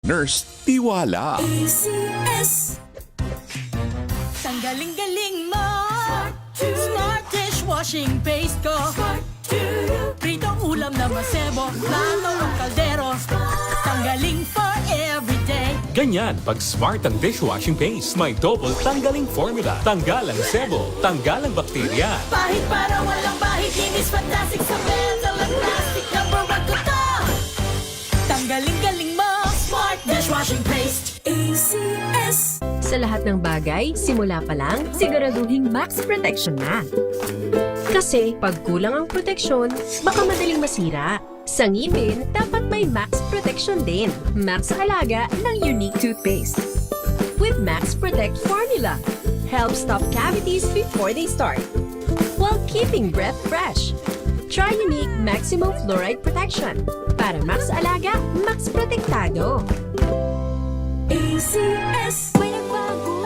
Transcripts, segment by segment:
Nurse Tiwala. ACS. Tanggaling-galing mo. Smart dishwashing paste ko. Pritong ulam na masebo. Plato o kaldero. Tanggaling for everyday. Ganyan pag smart ang dishwashing paste. May double tanggaling formula. Tanggal ang sebo, tanggal ang bakterya. Pahit para walang bahid. Linis fantastic sa metal at plastic. Number one ko to. Tanggaling-galing mo. Smart dishwashing paste. ACS. Sa lahat ng bagay, simula pa lang, siguraduhing max protection na. Kasi pag kulang ang proteksyon, baka madaling masira. Sa ngipin, dapat may max protection din. Max Alaga ng unique toothpaste. With Max Protect formula, helps stop cavities before they start, while keeping breath fresh. Try unique maximum fluoride protection. Para Max Alaga, Max Protektado. ACS. May nagbago.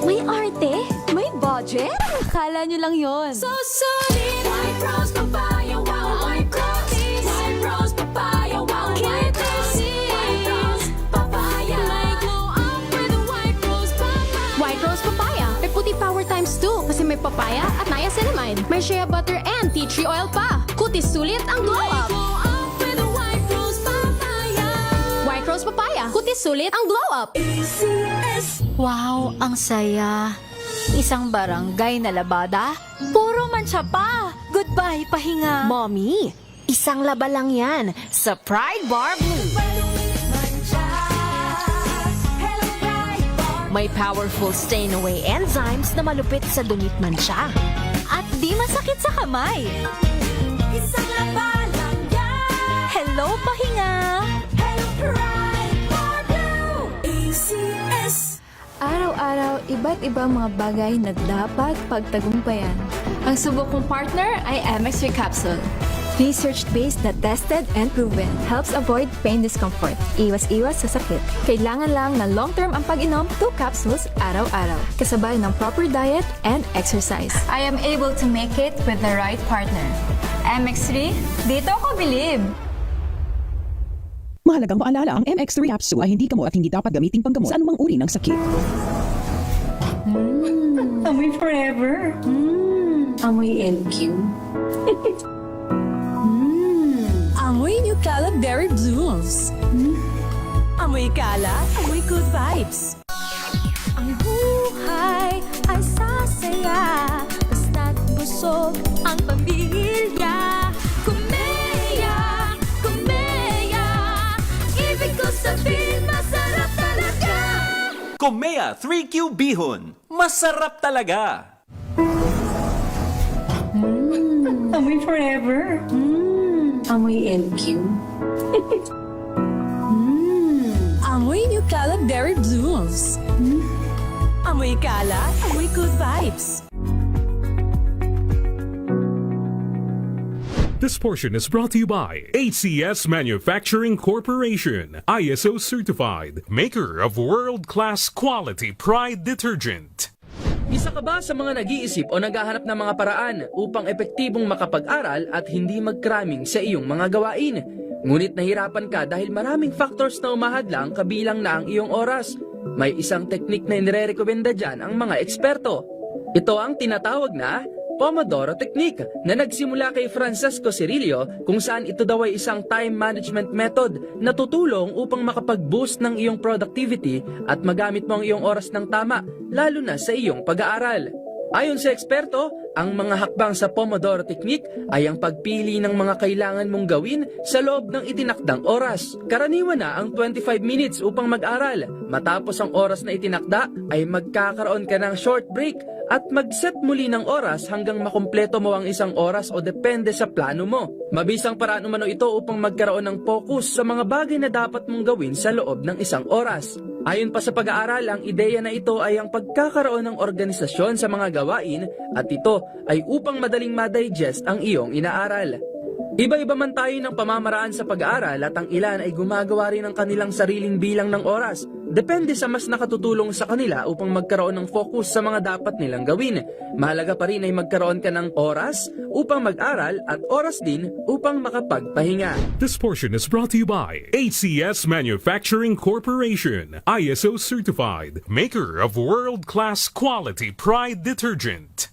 May arte. May budget. Akala nyo lang yon. So solid. White Rose Papaya. Wow, White Rose. White Rose Papaya. Wow, White Rose. White Rose Papaya. May glow up with White Rose Papaya. White Rose Papaya. May puti power times 2 kasi may papaya at niacinamide. May shea butter and tea tree oil pa. Kutis sulit ang glow up. Glow up with White Rose Papaya. White Rose Papaya. Kutis sulit ang glow up. ACS. Wow, ang saya. Isang barangay na labada, puro mancha pa. Goodbye, pahinga. Mommy, isang laba lang yan sa Pride Bar Blue. May powerful stain-away enzymes na malupit sa dunit mancha. At di masakit sa kamay. Isang laba lang yan. Hello, pahinga. Hello, Pride Bar Blue. ACS. Araw-araw, iba't ibang mga bagay na dapat pagtagumpayan. Ang subok kong partner ay MX3 Capsule. Research-based na tested and proven. Helps avoid pain discomfort. Iwas-iwas sa sakit. Kailangan lang na long-term ang pag-inom 2 capsules araw-araw. Kasabay ng proper diet and exercise. I am able to make it with the right partner. MX3, dito ako bilib. Mahalagang paalala, ang MX3 capsule ay hindi gamot at hindi dapat gamitin panggamot sa anumang uri ng sakit. Amoy forever. Amoy LQ. Amoy New Cala Berry Blooms. Amoy Kala, amoy good vibes. Ang buhay ay sasaya. Basta't busog ang pamilya. Kumeya, kumeya. Ibig ko sabihin, masarap talaga. Komea 3Q Bihon. Masarap talaga. Amoy forever. Amoy LQ. Amoy New Cala Berry Blooms. Amoy Kala, amoy good vibes. This portion is brought to you by ACS Manufacturing Corporation, ISO certified, maker of world-class quality Pride detergent. Isa ka ba sa mga nag-iisip o naghahanap ng mga paraan upang epektibong makapag-aral at hindi mag-cramming sa iyong mga gawain? Ngunit nahirapan ka dahil maraming factors na umahadlang kabilang na ang iyong oras. May isang teknik na inirekomenda dyan ang mga eksperto. Ito ang tinatawag na Pomodoro Technique na nagsimula kay Francesco Cirillo kung saan ito daw ay isang time management method na tutulong upang makapag-boost ng iyong productivity at magamit mo ang iyong oras ng tama, lalo na sa iyong pag-aaral. Ayon sa eksperto, ang mga hakbang sa Pomodoro Technique ay ang pagpili ng mga kailangan mong gawin sa loob ng itinakdang oras. Karaniwan na ang 25 minutes upang mag-aral. Matapos ang oras na itinakda ay magkakaroon ka ng short break at mag-set muli ng oras hanggang makumpleto mo ang isang oras o depende sa plano mo. Mabisang paraan umano ito upang magkaroon ng focus sa mga bagay na dapat mong gawin sa loob ng isang oras. Ayon pa sa pag-aaral, ang ideya na ito ay ang pagkakaroon ng organisasyon sa mga gawain at ito ay upang madaling ma-digest ang iyong inaaral. Iba-iba man tayo ng pamamaraan sa pag-aaral at ang ilan ay gumagawa rin ng kanilang sariling bilang ng oras. Depende sa mas nakatutulong sa kanila upang magkaroon ng focus sa mga dapat nilang gawin. Mahalaga pa rin ay magkaroon ka ng oras upang mag-aral at oras din upang makapagpahinga. This portion is brought to you by ACS Manufacturing Corporation, ISO certified, maker of world-class quality Pride detergent.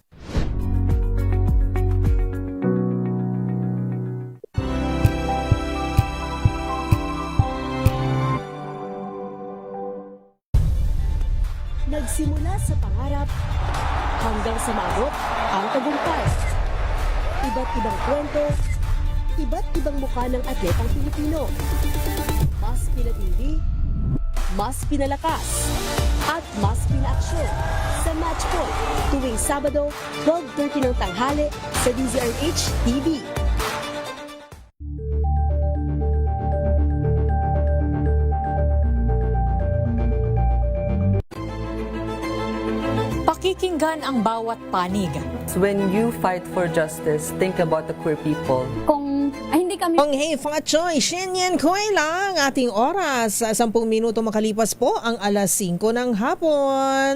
Nagsimula sa pangarap hanggang sa maabot ang tagumpay. Iba't ibang kwento, iba't ibang mukha ng atletang Pilipino. Mas pinatindi, mas pinalakas, at mas pinaaksyon sa Match Point tuwing Sabado, 12:30 ng tanghali sa DZRH TV. Pakikinggan ang bawat panig. When you fight for justice, think about the queer people. Kung hindi kami Ang Hey Fa Choy, Shenyan Koy lang ating oras. 10 minuto makalipas po ang alas 5 ng hapon.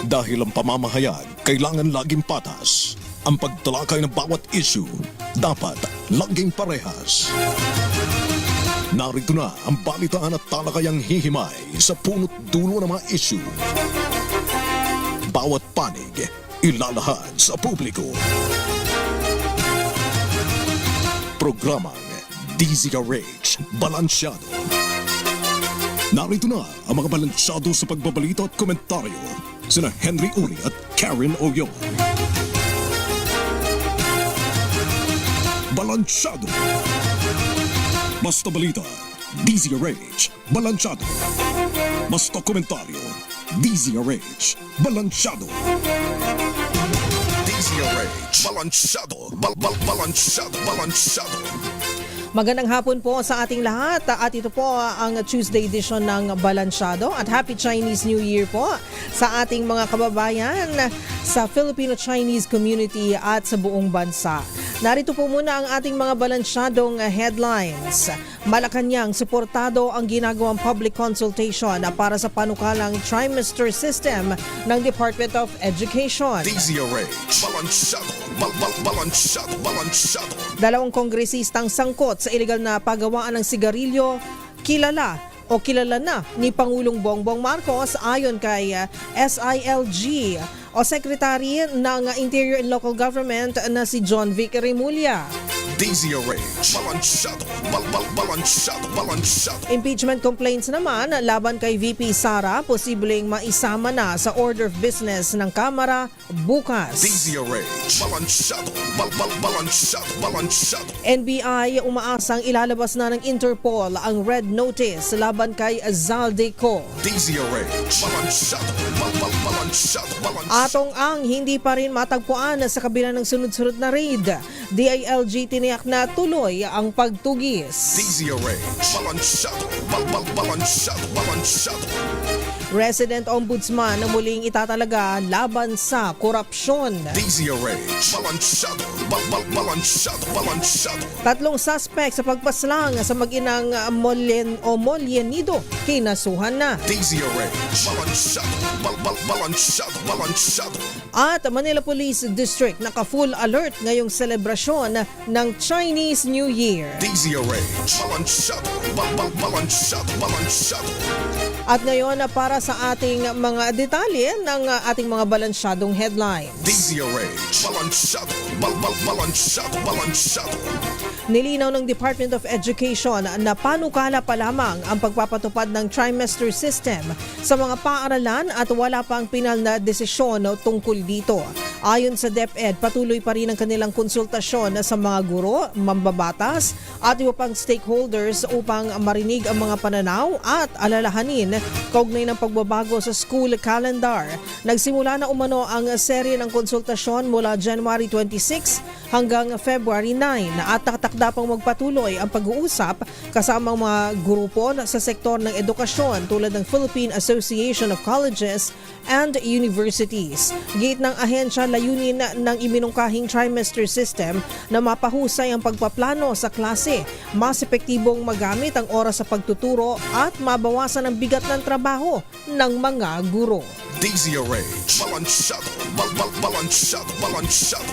Dahil ang pamamahayag kailangan laging patas. Ang pagtalakay ng bawat issue dapat laging parehas. Narito na ang balitaan at talakayang hihimay sa punot dulo ng mga issue. Bawat panig, ilalahad sa publiko. Programang DZRH Balansyado. Narito na ang mga balansyado sa pagbabalita at komentaryo sina Henry Uri at Karen Oyon. Balansyado. Basta balita, DZRH, Balansyado. Basta komentaryo, DZRH, Balansyado. DZRH, Balansyado, Balansyado. Magandang hapon po sa ating lahat at ito po ang Tuesday edition ng Balansyado at Happy Chinese New Year po sa ating mga kababayan sa Filipino-Chinese community at sa buong bansa. Narito po muna ang ating mga balansyadong headlines. Malacanang, suportado ang ginagawang public consultation para sa panukalang trimester system ng Department of Education. DZRH, Balansyado. Dalawang kongresistang sangkot sa iligal na paggawaan ng sigarilyo, kilala na ni Pangulong Bongbong Marcos ayon kay SILG o Secretary ng Interior and Local Government na si John Vic Remulla. DZRH, Balansyado. Impeachment complaints naman laban kay VP Sara, posibleng maisama na sa order of business ng Kamara bukas. DZRH, Balansyado. NBI umaasang ilalabas na ng Interpol ang red notice laban kay Zaldeco. DZRH, Balansyado. Atong ang hindi pa rin matagpuan sa kabila ng sunod-sunod na raid. DILG tiniyak na tuloy ang pagtugis. DZRH, Balansyado. Resident Ombudsman na muling itatalaga laban sa korupsyon. DZRH, Balansyado. 3 suspect sa pagpaslang sa mag-inang Mollenido kinasuhan na. DZRH, Balansyado. At Manila Police District naka-full alert ngayong selebrasyon ng Chinese New Year. DZRH, Balansyado. At ngayon para sa ating mga detalye ng ating mga balansyadong headlines. DZRH, Balansyado. Nilinaw ng Department of Education na panukala pa lamang ang pagpapatupad ng trimester system sa mga paaralan at wala pang pinal na desisyon tungkol dito. Ayon sa DepEd, patuloy pa rin ang kanilang konsultasyon sa mga guro, mambabatas at iba pang stakeholders upang marinig ang mga pananaw at alalahanin kaugnay ng pagbabago sa school calendar. Nagsimula na umano ang serye ng konsultasyon mula January 26 hanggang February 9 at nakatakda pang magpatuloy ang pag-uusap kasama mga grupo sa sektor ng edukasyon tulad ng Philippine Association of Colleges and Universities. Gate ng ahensya layunin ng iminungkahing trimester system na mapahusay ang pagpaplano sa klase, mas epektibong magamit ang oras sa pagtuturo at mabawasan ang bigat ng trabaho ng mga guro. DZRH, balansyado, balansyado.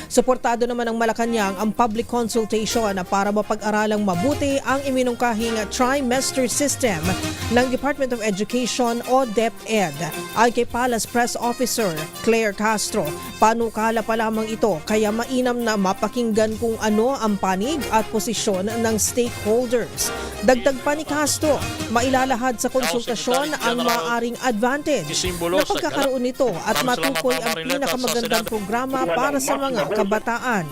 Suportado naman ng Malacanang ang public consultation para mapag-aralang mabuti ang iminungkahing trimester system ng Department of Education o DepEd. Ay kay Palace Press Officer Claire Castro, panukala pa lamang ito kaya mainam na mapakinggan kung ano ang panig at posisyon ng stakeholders. Dagdag pa ni Castro, mailalahad sa konsultasyon ang maaaring advantage na pagkakaroon nito at matukoy ang pinakamagandang programa para sa mga kabataan.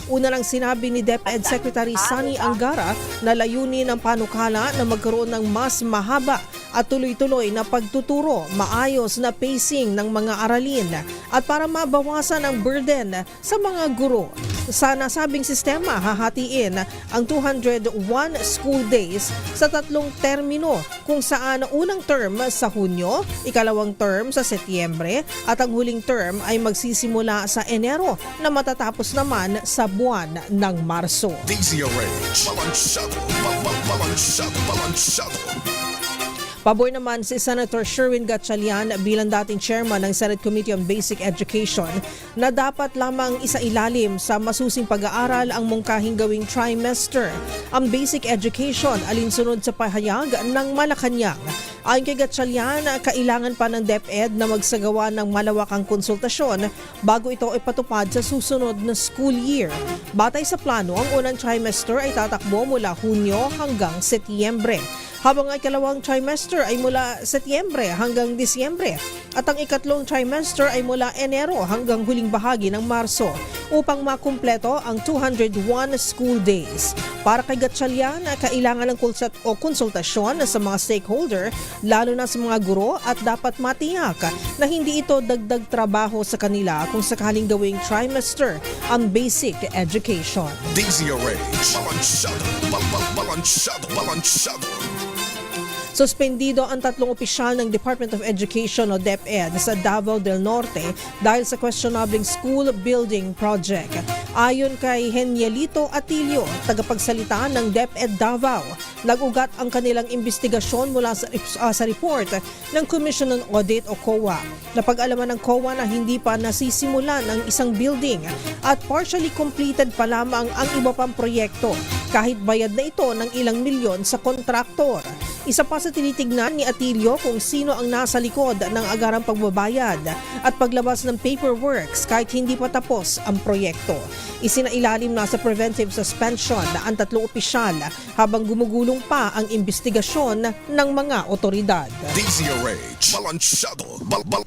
Una lang sinabi ni DepEd Secretary Sunny Angara na layunin ng panukala na magkaroon ng mas mahaba at tuloy-tuloy na pagtuturo, maayos na pacing ng mga aralin at para mabawasan ang burden sa mga guro. Sa nasabing sistema, hahatiin ang 201 school days sa 3 termino kung saan unang term sa Hunyo, ikalawang term sa Setyembre at ang huling term ay magsisimula sa Enero na matatapos naman sa buwan ng Marso. DZRH, balansyado. Pabor naman si Senator Sherwin Gatchalian bilang dating chairman ng Senate Committee on Basic Education na dapat lamang isailalim sa masusing pag-aaral ang mungkahing gawing trimester. Ang basic education alinsunod sa pahayag ng Malacanang. Ayon kay Gatchalian, kailangan pa ng DepEd na magsagawa ng malawakang konsultasyon bago ito ipatupad sa susunod na school year. Batay sa plano, ang unang trimester ay tatakbo mula Hunyo hanggang Setyembre, habang ang ikalawang trimester ay mula Setyembre hanggang Disyembre at ang ikatlong trimester ay mula Enero hanggang huling bahagi ng Marso upang makumpleto ang 201 school days. Para kay Gatchalian, kailangan ng konsultasyon sa mga stakeholder, lalo na sa mga guro, at dapat matiyak na hindi ito dagdag trabaho sa kanila kung sakaling gawing trimester ang basic education. DZRH, balansyado. Suspendido ang 3 opisyal ng Department of Education o DepEd sa Davao del Norte dahil sa questionable school building project. Ayon kay Henielito Atilio, tagapagsalita ng DepEd Davao, nag-ugat ang kanilang investigasyon mula sa report ng Commission on Audit o COA. Napag-alaman ng COA na hindi pa nasisimulan ang isang building at partially completed pa lamang ang iba pang proyekto kahit bayad na ito ng ilang milyon sa kontraktor. Isa pa sa tinitignan ni Atilio kung sino ang nasa likod ng agarang pagbabayad at paglabas ng paperworks kahit hindi pa tapos ang proyekto. Isinailalim na sa preventive suspension ang 3 opisyal habang gumugulong pa ang investigasyon ng mga otoridad. DZRH,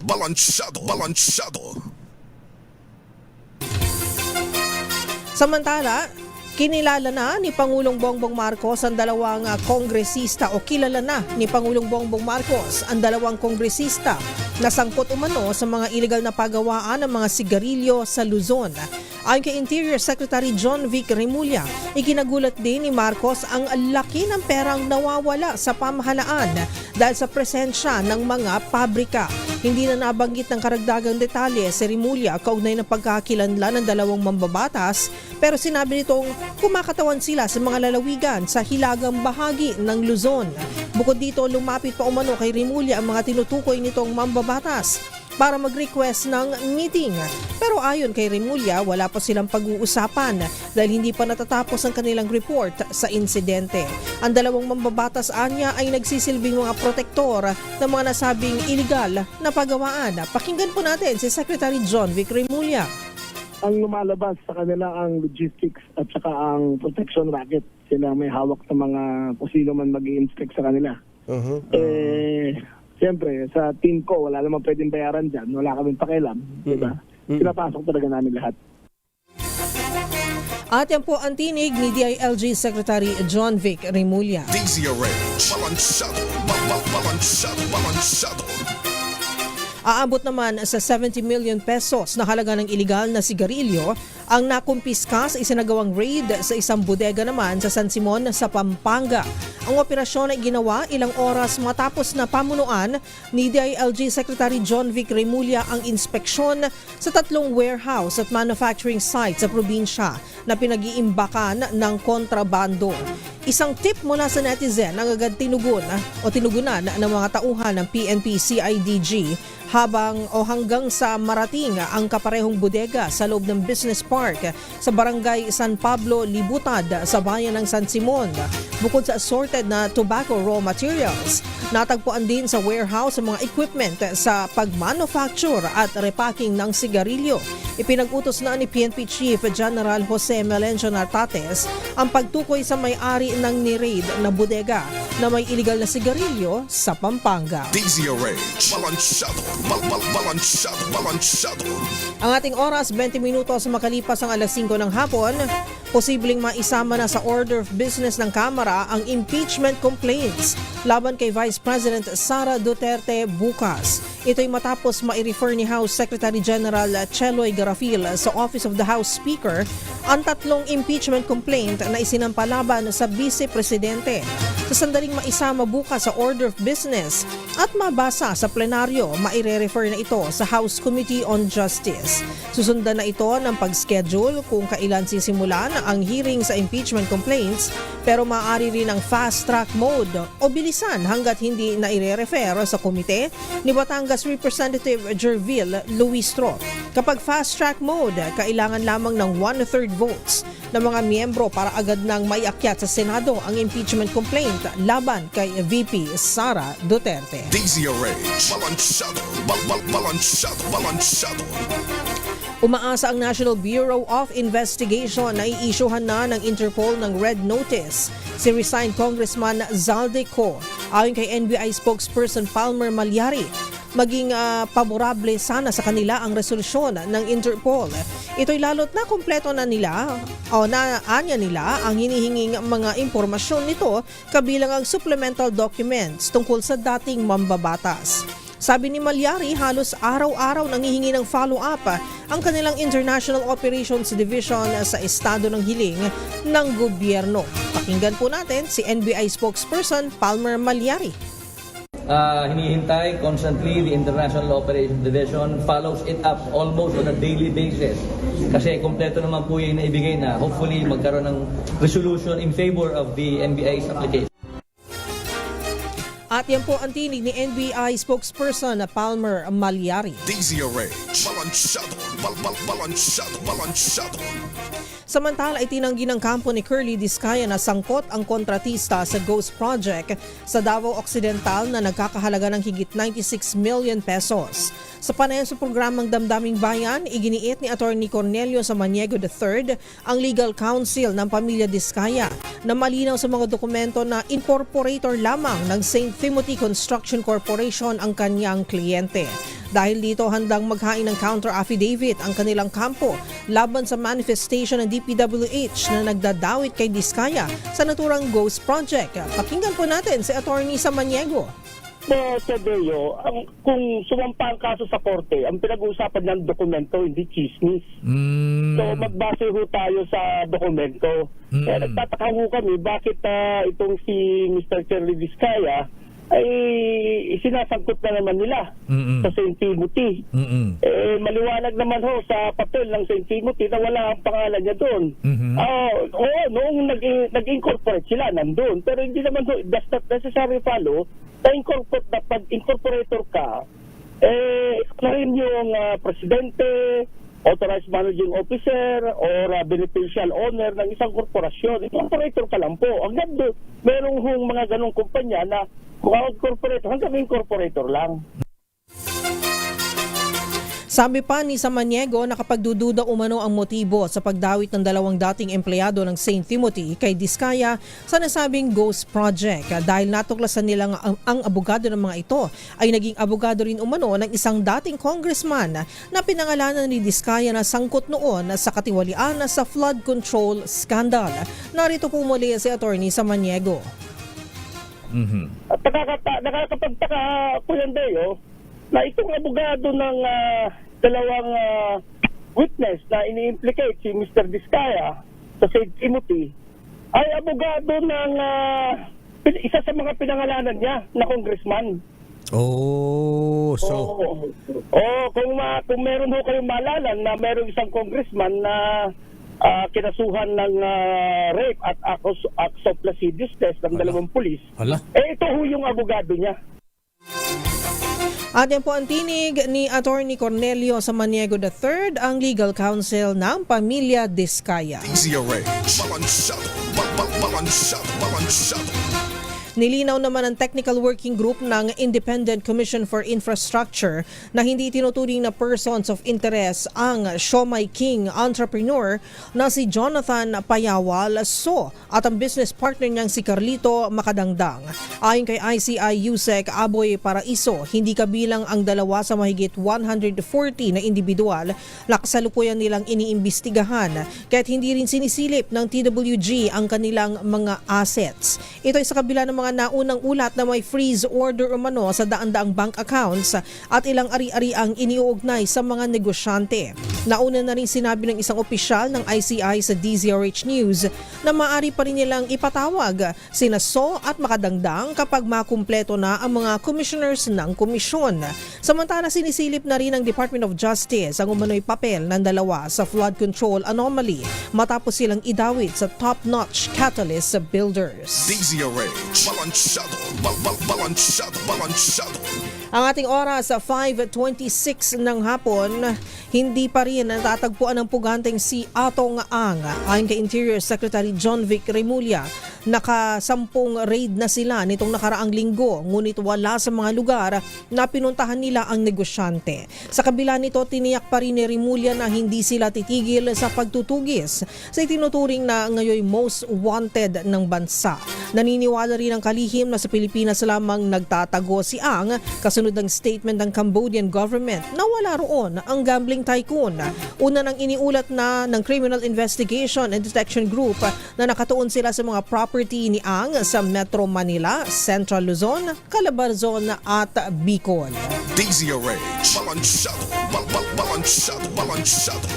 balansyado. Samantala, kinilala na ni Pangulong Bongbong Marcos ang dalawang kongresista o kilala na ni Pangulong Bongbong Marcos ang dalawang kongresista na sangkot umano sa mga illegal na pagawaan ng mga sigarilyo sa Luzon. Ayon kay Interior Secretary John Vic Remulla, ikinagulat din ni Marcos ang laki ng perang nawawala sa pamahalaan dahil sa presensya ng mga pabrika. Hindi na nabanggit ng karagdagang detalye si Remulla kaugnay ng pagkakakilanlan ng dalawang mambabatas, pero sinabi nitong kumakatawan sila sa mga lalawigan sa hilagang bahagi ng Luzon. Bukod dito, lumapit pa umano kay Remulla ang mga tinutukoy nitong mambabatas para mag-request ng meeting. Pero ayon kay Remulla, wala pa silang pag-uusapan dahil hindi pa natatapos ang kanilang report sa insidente. Ang dalawang mambabatas anya ay nagsisilbing mga protektor ng mga nasabing illegal na pagawaan. Pakinggan po natin si Secretary John Vic Remulla. Ang lumalabas sa kanila ang logistics at saka ang protection racket. Sila may hawak ng mga kung sino man mag-i-inspect sa kanila. Siyempre, sa team ko, wala namang pwedeng bayaran dyan. Wala kaming pakialam. Diba? Pinapasok talaga namin lahat. At yan po ang tinig ni DILG Secretary John Vic Remulla. DZRH, balansyado. Aabot naman sa 70 million pesos na halaga ng iligal na sigarilyo ang nakumpiska sa isinagawang raid sa isang bodega naman sa San Simon sa Pampanga. Ang operasyon ay ginawa ilang oras matapos na pamunuan ni DILG Secretary John Vic Remulla ang inspeksyon sa 3 warehouse at manufacturing sites sa probinsya na pinag-iimbakan ng kontrabando. Isang tip mula sa netizen ang agad tinugunan ng mga tauhan ng PNP CIDG hanggang sa marating ang kaparehong bodega sa loob ng business park sa barangay San Pablo, Libutad sa bayan ng San Simon. Bukod sa assorted na tobacco raw materials, natagpuan din sa warehouse ang mga equipment sa pagmanufacture at repacking ng sigarilyo. Ipinag-utos na ni PNP Chief General Jose Melencio Nartates ang pagtukoy sa may-ari ng ni-raid na bodega na may iligal na sigarilyo sa Pampanga. DZRH, balansyado. Ang ating oras, 20 minutos makalipas ang alas 5 ng hapon, posibleng maisama na sa order of business ng Kamara ang impeachment complaints laban kay Vice President Sara Duterte bukas. Ito'y matapos ma-refer ni House Secretary General Cheloy Garafil sa Office of the House Speaker ang 3 impeachment complaint na isinampalaban sa Vice Presidente. Sa sandaling maisama bukas sa order of business at mabasa sa plenaryo, maire-refer na ito sa House Committee on Justice. Susundan na ito ng pag-schedule kung kailan sisimulan ang hearing sa impeachment complaints, pero maaari rin ang fast-track mode o bilisan hanggat hindi na ire-refer sa komite ni Batangas Representative Jervil Luistro. Kapag fast-track mode, kailangan lamang ng 1/3 votes ng mga miyembro para agad nang maiakyat sa Senado ang impeachment complaint laban kay VP Sara Duterte. DZRH, balansyado. Umaasa ang National Bureau of Investigation na iisyuhan na ng Interpol ng Red Notice si resigned Congressman Zaldico. Ayon kay NBI spokesperson Palmer Malyari, maging paborable sana sa kanila ang resolusyon ng Interpol. Ito'y lalot na kumpleto na nila naanya nila ang hinihinging mga impormasyon nito kabilang ang supplemental documents tungkol sa dating mambabatas. Sabi ni Malyari, halos araw-araw nangihingi ng follow-up ang kanilang International Operations Division sa estado ng hiling ng gobyerno. Pakinggan po natin si NBI spokesperson Palmer Malyari. Hinihintay constantly, the International Operations Division follows it up almost on a daily basis. Kasi kompleto naman po yung naibigay na hopefully magkaroon ng resolution in favor of the NBI's application. At yan po ang tinig ni NBI spokesperson na Palmer Malyari. DZRH, balansyado. Samantala ay tinanggi ng kampo ni Curly Discaya na sangkot ang kontratista sa Ghost Project sa Davao Occidental na nagkakahalaga ng higit 96 million pesos. Sa panayam sa programang Damdaming Bayan, iginiit ni Atty. Cornelio Samaniego III ang legal counsel ng pamilya Discaya na malinaw sa mga dokumento na incorporator lamang ng St. Timothy Construction Corporation ang kanyang kliyente. Dahil dito handang maghain ng counter-affidavit ang kanilang kampo laban sa manifestation ng DPWH na nagdadawit kay Discaya sa naturang Ghost Project. Pakinggan po natin si Atty. Samaniego. Sir Deo, kung sumampa ang kaso sa korte, ang pinag-uusapan ng dokumento, hindi chismis. So magbase ho tayo sa dokumento. Kaya nagtataka ho kami bakit itong si Mr. Curly Discaya ay sinasangkot na naman nila sa St. Timothy. Maliwanag naman ho sa papel ng St. Timothy na wala ang pangalan niya doon. Noong nag-incorporate sila, nandun. Pero hindi naman ho, does not necessarily follow na incorporate na pag-incorporator ka, na rin yung presidente, authorized managing officer, or beneficial owner ng isang korporasyon. Incorporator ka lang po. Ang ganda, merong hong mga ganong kumpanya na kung ang corporator, hanggang incorporator lang. Sabi pa ni Samaniego, nakapagdududa umano ang motibo sa pagdawit ng 2 dating empleyado ng St. Timothy kay Discaya sa nasabing Ghost Project dahil natuklasan nilang ang abogado ng mga ito ay naging abogado rin umano ng isang dating congressman na pinangalanan ni Discaya na sangkot noon sa katiwalian sa flood control scandal. Narito po muli si Atty. Samaniego. At nakakapagtaka po yan, Deo, na itong abogado ng dalawang witness na ini-implicate si Mr. Diskaya sa St. Timothy ay abogado ng isa sa mga pinangalanan niya na congressman. Oh, so... Kung meron ho kayong maalala na meron isang congressman na kinasuhan ng rape at acts of lascivious test ng dalawang pulis, ito ho yung abogado niya. At yan po ang tinig ni Attorney Cornelio Samaniego III, ang legal counsel ng pamilya Diskaya. Nilinaw naman ang Technical Working Group ng Independent Commission for Infrastructure na hindi tinuturing na persons of interest ang Siomai King entrepreneur na si Jonathan Payawal So at ang business partner niyang si Carlito Makadangdang. Ayon kay ICI Yusek Aboy Paraiso, hindi kabilang ang dalawa sa mahigit 140 na individual na kasalukuyan nilang iniimbestigahan kahit hindi rin sinisilip ng TWG ang kanilang mga assets. Ito ay sa kabila ng mga naunang ulat na may freeze order umano sa daan-daang bank accounts at ilang ari-ari ang iniuugnay sa mga negosyante. Nauna na rin sinabi ng isang opisyal ng ICI sa DZRH News na maaari pa rin nilang ipatawag sina So at Makadangdang kapag makumpleto na ang mga commissioners ng komisyon. Samantala sinisilip na rin ng Department of Justice ang umano'y papel ng dalawa sa flood control anomaly matapos silang idawit sa top-notch catalyst builders. DZRH. Balansyado. Ang ating oras sa 5:26 ng hapon, hindi pa rin natatagpuan ng puganteng si Atong Ang. Ayon kay Interior Secretary John Vic Remulla, nakasampung raid na sila nitong nakaraang linggo, ngunit wala sa mga lugar na pinuntahan nila ang negosyante. Sa kabila nito, tiniyak pa rin ni Remulla na hindi sila titigil sa pagtutugis sa itinuturing na ngayon most wanted ng bansa. Naniniwala rin ang kalihim na sa Pilipinas lamang nagtatago si Ang, kasunod ng statement ng Cambodian government na wala roon ang gambling tycoon. Una nang iniulat na ng Criminal Investigation and Detection Group na nakatuon sila sa mga property ni Ang sa Metro Manila, Central Luzon, Calabarzon at Bicol. DZRH. Balansyado.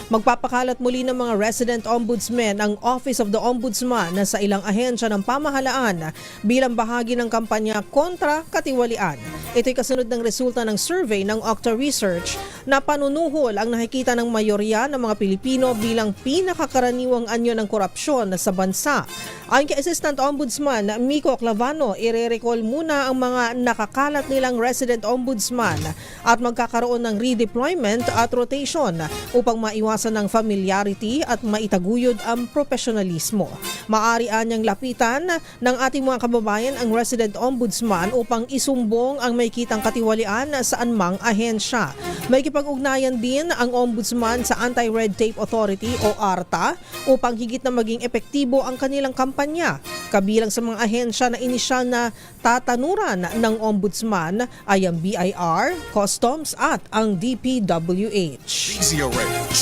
Magpapakalat muli ng mga resident ombudsman ang Office of the Ombudsman na sa ilang ahensya ng pamahalaan bilang bahagi ng kampanya kontra katiwalian. Ito'y kasunod ng resulta ng survey ng Okta Research na panunuhol ang nakikita ng mayorya ng mga Pilipino bilang pinakakaraniwang anyo ng korupsyon sa bansa. Ayon kay Assistant Ombudsman Miko Clavano, ire-recall muna ang mga nakakalat nilang resident ombudsman at magkakaroon ng redeployment at rotation upang maiwasan ng familiarity at maitaguyod ang profesionalismo. Maaari anyang lapitan ng ating mga kababayan ang resident ombudsman upang isumbong ang may kitang katiwalian sa anumang ahensya. May kipag-ugnayan din ang ombudsman sa Anti-Red Tape Authority o ARTA upang higit na maging epektibo ang kanilang kampanya. Kabilang sa mga ahensya na inisyal na tatanuran ng ombudsman ay ang BIR, Customs at ang DPWH. DZRH.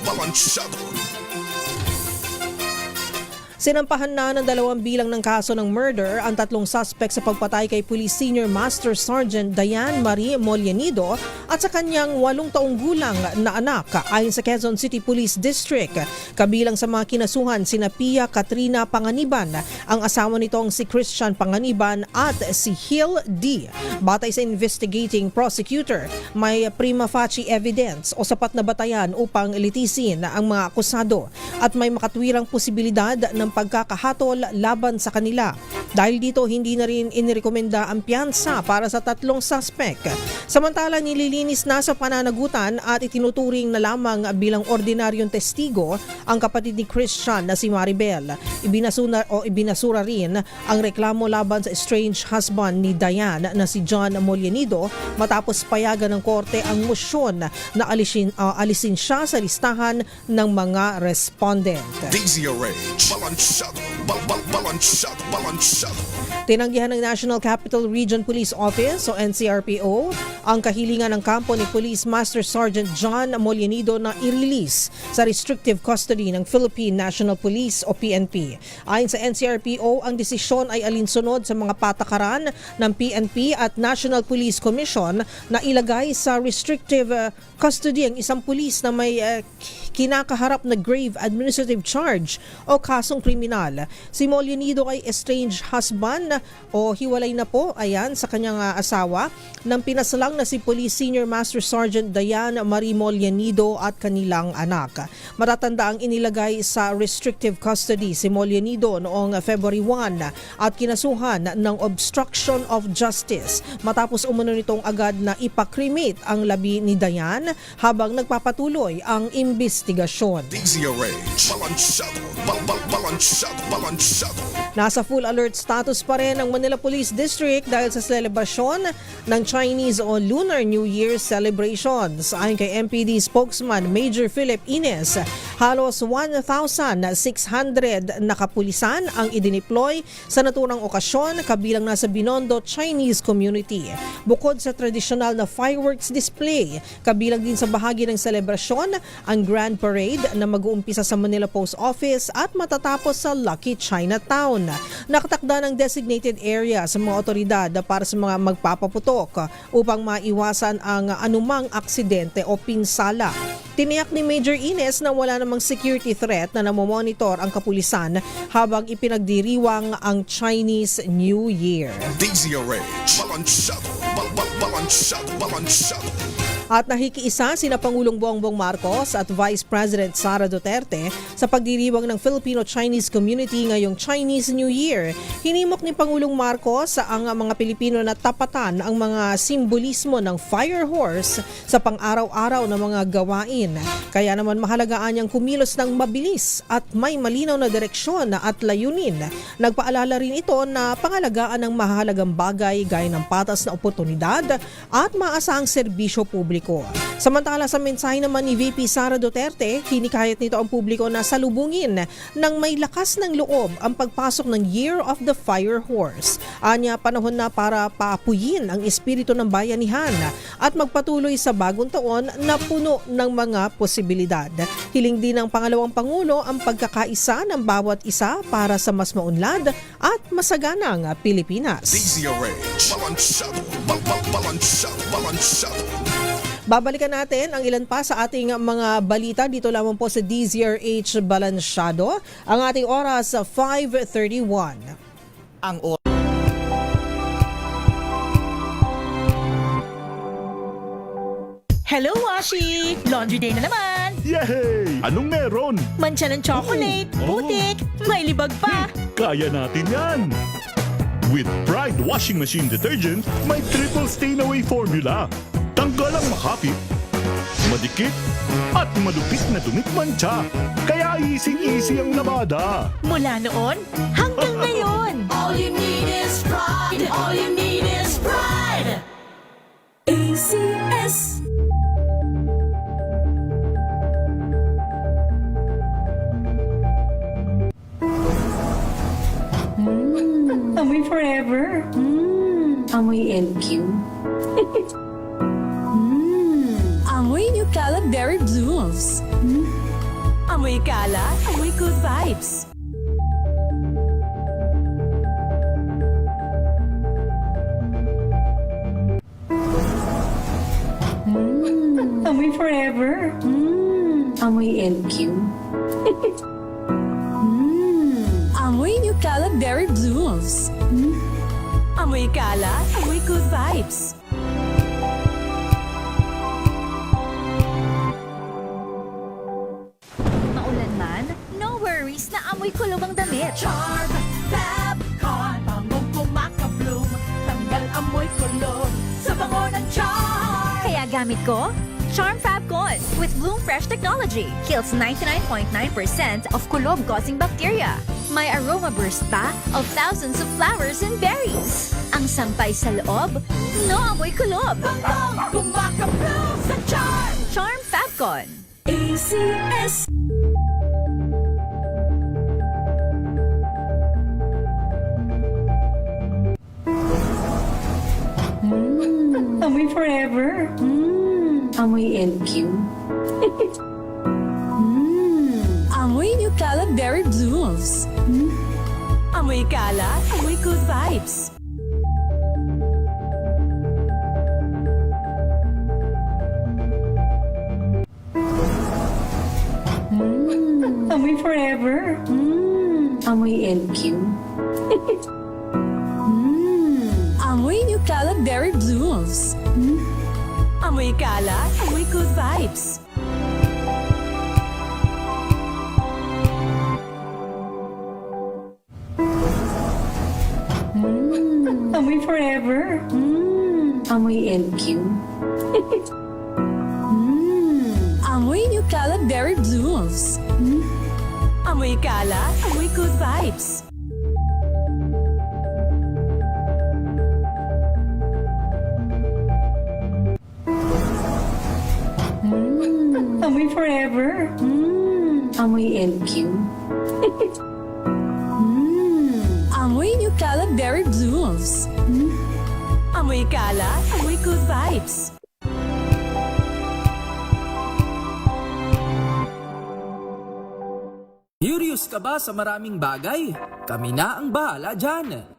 Balansyado. Sinampahan na ng 2 bilang ng kaso ng murder ang 3 suspect sa pagpatay kay Police Senior Master Sergeant Diane Marie Mollenido at sa kanyang 8 taong gulang na anak ayon sa Quezon City Police District. Kabilang sa mga kinasuhan sina Pia Katrina Panganiban, ang asawa nitong si Christian Panganiban at si Hill D. Batay sa investigating prosecutor, may prima facie evidence o sapat na batayan upang litisin ang mga akusado at may makatwirang posibilidad ng pagkakahatol laban sa kanila. Dahil dito, hindi na rin inirekomenda ang piyansa para sa 3 suspect. Samantala, nililinis na sa pananagutan at itinuturing na lamang bilang ordinaryong testigo ang kapatid ni Christian na si Maribel. Ibinasura rin ang reklamo laban sa estranged husband ni Diane na si John Mollenido matapos payagan ng korte ang mosyon na alisin siya sa listahan ng mga respondent. DZRH. Balansyado. Balansyado. Tinanggihan ng National Capital Region Police Office o NCRPO ang kahilingan ng kampo ni Police Master Sergeant John Molianido na i-release sa restrictive custody ng Philippine National Police o PNP. Ayon sa NCRPO, ang desisyon ay alinsunod sa mga patakaran ng PNP at National Police Commission na ilagay sa restrictive custody ang isang pulis na may kinakaharap na grave administrative charge o kasong kriminal. Si Molianido ay estranged husband o hiwalay na po sa kanyang asawa ng pinasalang na si Police Senior Master Sergeant Diane Marie Molianido at kanilang anak. Matatanda ang inilagay sa restrictive custody si Molianido noong February 1 at kinasuhan ng obstruction of justice matapos umano nitong agad na ipakrimate ang labi ni Diane habang nagpapatuloy ang investigasyon. DZRH. Balansyado. Nasa full alert status pa rin ang Manila Police District dahil sa selebrasyon ng Chinese o Lunar New Year celebrations. Ayon kay MPD spokesman Major Philip Ines, halos 1,600 na kapulisan ang idineploy sa naturang okasyon kabilang nasa Binondo Chinese community. Bukod sa tradisyonal na fireworks display, kabilang din sa bahagi ng selebrasyon ang Grand Parade na mag-uumpisa sa Manila Post Office at matatapos sa Lucky Chinatown. Nakatakda ng designated area sa mga otoridad para sa mga magpapaputok upang maiwasan ang anumang aksidente o pinsala. Tiniyak ni Major Ines na wala namang security threat na namomonitor ang kapulisan habang ipinagdiriwang ang Chinese New Year. DZRH. Balansyado. At nakikiisa sina Pangulong Bongbong Marcos at Vice President Sara Duterte sa pagdiriwang ng Filipino-Chinese community ngayong Chinese New Year. Hinimok ni Pangulong Marcos ang mga Pilipino na tapatan ang mga simbolismo ng fire horse sa pang-araw-araw na mga gawain. Kaya naman mahalagaan niyang kumilos ng mabilis at may malinaw na direksyon at layunin. Nagpaalala rin ito na pangalagaan ng mahalagang bagay gaya ng patas na oportunidad at maasahang serbisyo publiko. Samantala sa mensahe naman ni VP Sara Duterte, hinikayat nito ang publiko na salubungin ng may lakas ng loob ang pagpasok ng Year of the Fire Horse. Anya, panahon na para paapuyin ang espiritu ng bayanihan at magpatuloy sa bagong taon na puno ng mga posibilidad. Hiling din ng pangalawang Pangulo ang pagkakaisa ng bawat isa para sa mas maunlad at masaganang Pilipinas. DZRH. Balansyado. Babalikan natin ang ilan pa sa ating mga balita dito lamang po sa DZRH Balansyado. Ang ating oras 5:31. Ang Hello, Washi! Laundry day na naman! Yay! Anong meron? Mancha ng chocolate, putik, may libag pa! Kaya natin yan! With Pride Washing Machine Detergent, may triple stain-away formula. Tanggalang makapit, madikit, at malupit na dumit mancha. Kaya easy-easy ang labada. Mula noon hanggang ngayon! All you need is pride. All you need is pride. ACS. Amoy forever. Amoy LQ. Amoy New Cala Berry Blooms. Amoy kala, amoy good vibes. Amoy forever. Amoy LQ. Amoy New Cala Berry Blooms. Amoy kala, amoy good vibes. Maulan man, no worries na amoy kulog ang damit. Charm Fabcon. Bangong kumaka-bloom. Tanggal amoy kulog sa bango ng charm. Kaya gamit ko, Charm Fabcon with Bloom Fresh technology. Kills 99.9% of kulob-causing bacteria. May aroma burst pa of thousands of flowers and berries. Ang sampay sa loob, no amoy kulob. Bangong kumaka-bloom sa charm. Charm Fabcon. ACS. forever. Amoy LQ. Amoy Nucala Berry Blooms. Amoy kalat, amoy good vibes. Amoy forever. Amoy LQ. Amoy Nucala Berry Blooms. Amoy kalat, amoy good vibes. Amoy forever. Amoy LQ. Amoy Nucala Berry Blooms. Amoy kalat, amoy good vibes. Amoy forever. Amoy LQ. Amoy Nucala Berry Blooms. Amoy kalat, amoy good vibes. Curious ka ba sa maraming bagay? Kami na ang bahala dyan.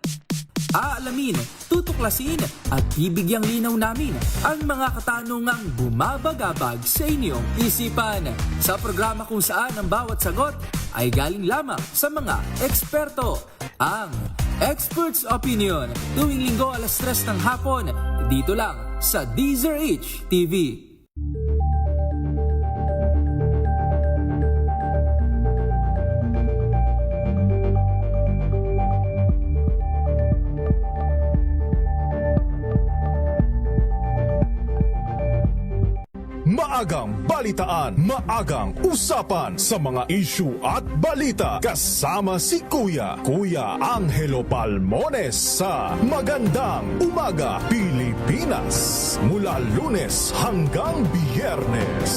Aalamin, tutuklasin at bibigyang linaw namin ang mga katanungang bumabagabag sa inyong isipan. Sa programa kung saan ang bawat sagot ay galing lamang sa mga eksperto. Ang Expert's Opinion, tuwing linggo 3:00 ng hapon, dito lang sa DZRH TV. Maagang balitaan, maagang usapan sa mga issue at balita. Kasama si Kuya Angelo Palmones sa Magandang Umaga Pilipinas. Mula Lunes hanggang Biyernes.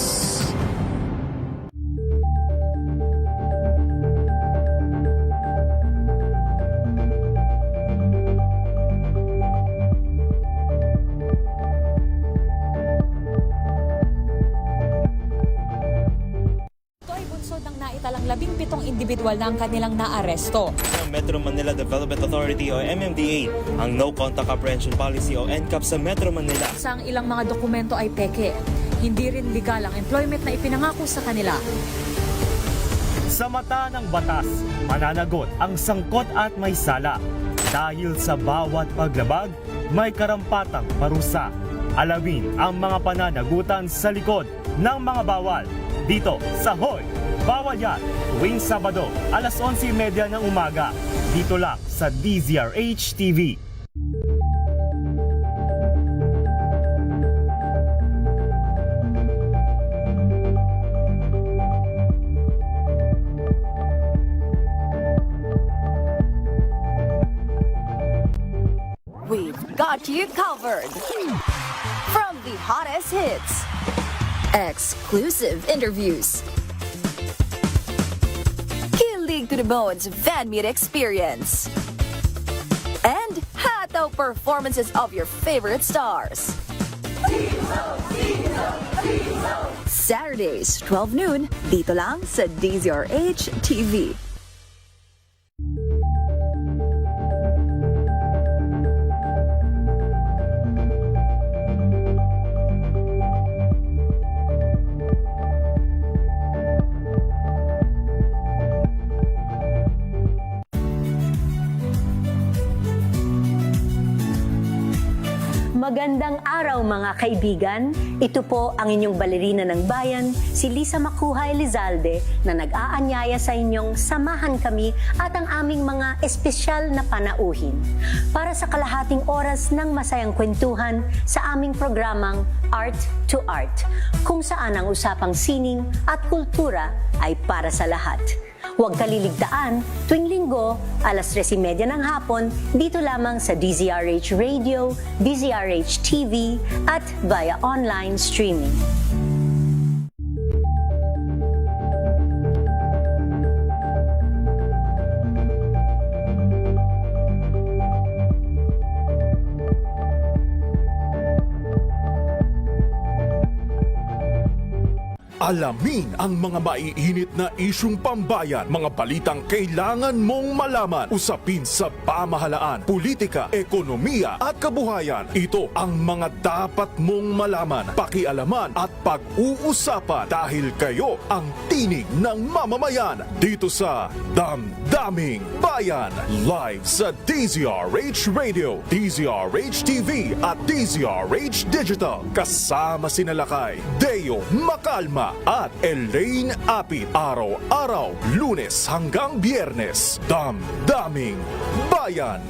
Naitalang 17 individual na ang kanilang naaresto. Metro Manila Development Authority o MMDA ang No Contact Apprehension Policy o NCAP sa Metro Manila. Ang ilang mga dokumento ay peke. Hindi rin legal ang employment na ipinangako sa kanila. Sa mata ng batas, mananagot ang sangkot at may sala. Dahil sa bawat paglabag, may karampatang parusa. Alamin ang mga pananagutan sa likod ng mga bawal. Dito sa Hoy! Bawal Yan, tuwing Sabado, 11:30 ng umaga. Dito lang sa DZRH TV. We've got you covered. From the hottest hits, exclusive interviews, to the bones fan meet experience, and hataw performances of your favorite stars. Saturdays, 12 noon, dito lang sa DZRH TV. Magandang araw mga kaibigan. Ito po ang inyong balerina ng bayan, si Lisa Macuha Elizalde, na nag-aanyaya sa inyong samahan kami at ang aming mga espesyal na panauhin para sa kalahating oras ng masayang kwentuhan sa aming programang Art to Art, kung saan ang usapang sining at kultura ay para sa lahat. Huwag kaliligtaan, tuwing linggo, 3:30 ng hapon, dito lamang sa DZRH Radio, DZRH TV, at via online streaming. Alamin ang mga maiinit na isyung pambayan, mga balitang kailangan mong malaman, usapin sa pamahalaan, politika, ekonomiya at kabuhayan. Ito ang mga dapat mong malaman, pakialaman at pag-uusapan dahil kayo ang tinig ng mamamayan dito sa Damdaming Bayan. Live sa DZRH Radio, DZRH TV at DZRH Digital. Kasama sina Lakay, Deo Makalma at Elaine Apit. Araw-araw, Lunes hanggang Biyernes. Damdaming Bayan.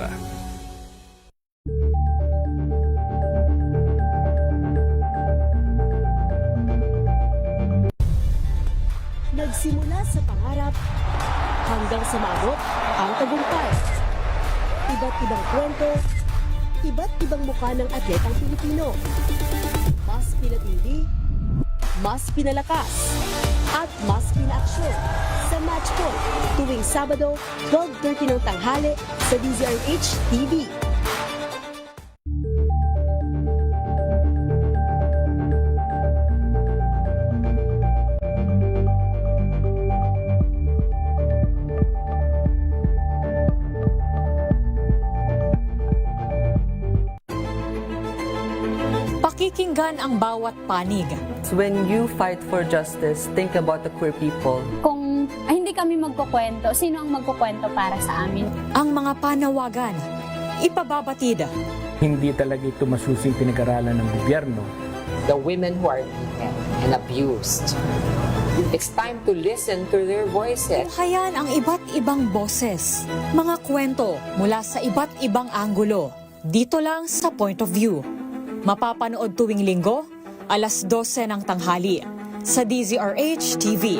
Nagsimula sa pangarap hanggang sa maabot ang tagumpay. Iba't ibang kwento, iba't ibang mukha ng atletang Pilipino. Mas pinatindi, mas pinalakas, at mas pinaaksyon sa Match Point tuwing Sabado, 12:30 ng tanghali sa DZRH TV. Pakikinggan ang bawat panig. When you fight for justice, think about the queer people. Kung hindi kami magkukwento, sino ang magkukwento para sa amin? Ang mga panawagan, ipababatid. Hindi talaga ito masusing pinag-aralan ng gobyerno. The women who are beaten and abused. It's time to listen to their voices. Tunghayan ang iba't ibang boses, mga kwento mula sa iba't ibang anggulo. Dito lang sa Point of View. Mapapanood tuwing Linggo, alas 12 ng tanghali sa DZRH TV.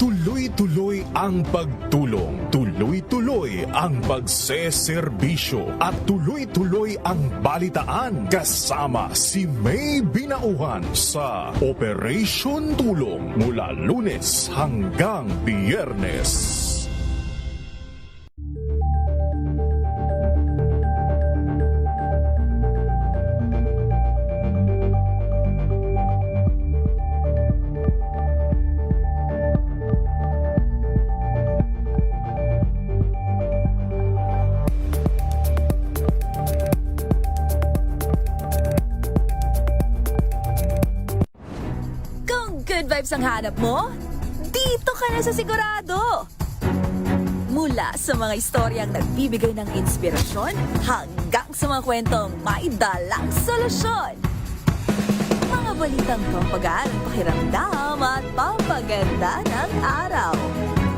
Tuloy-tuloy ang pagtulong, tuloy-tuloy ang pagseserbisyo at tuloy-tuloy ang balitaan kasama si May Binauhan sa Operation Tulong mula Lunes hanggang Biyernes. Good vibes ang hanap mo? Dito ka na sa sigurado! Mula sa mga istoryang nagbibigay ng inspirasyon hanggang sa mga kwentong may dalang solusyon. Mga balitang pampagaan, pakiramdam at pampaganda ng araw.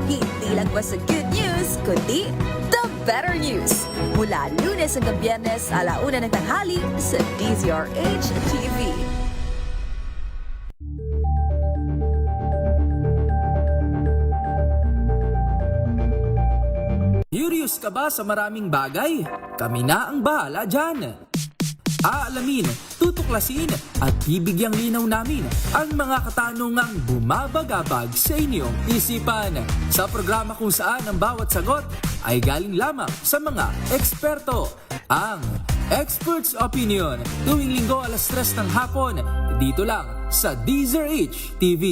Hindi lang ba sa good news, kundi the better news. Mula Lunes hanggang Biyernes, 1:00 ng tanghali sa DZRH TV. Curious ka ba sa maraming bagay? Kami na ang bahala dyan. Aalamin, tutuklasin at bibigyang linaw namin ang mga katanungang bumabagabag sa inyong isipan. Sa programa kung saan ang bawat sagot ay galing lamang sa mga eksperto. Ang Expert's Opinion tuwing Linggo alas 3 ng hapon dito lang sa DZRH TV.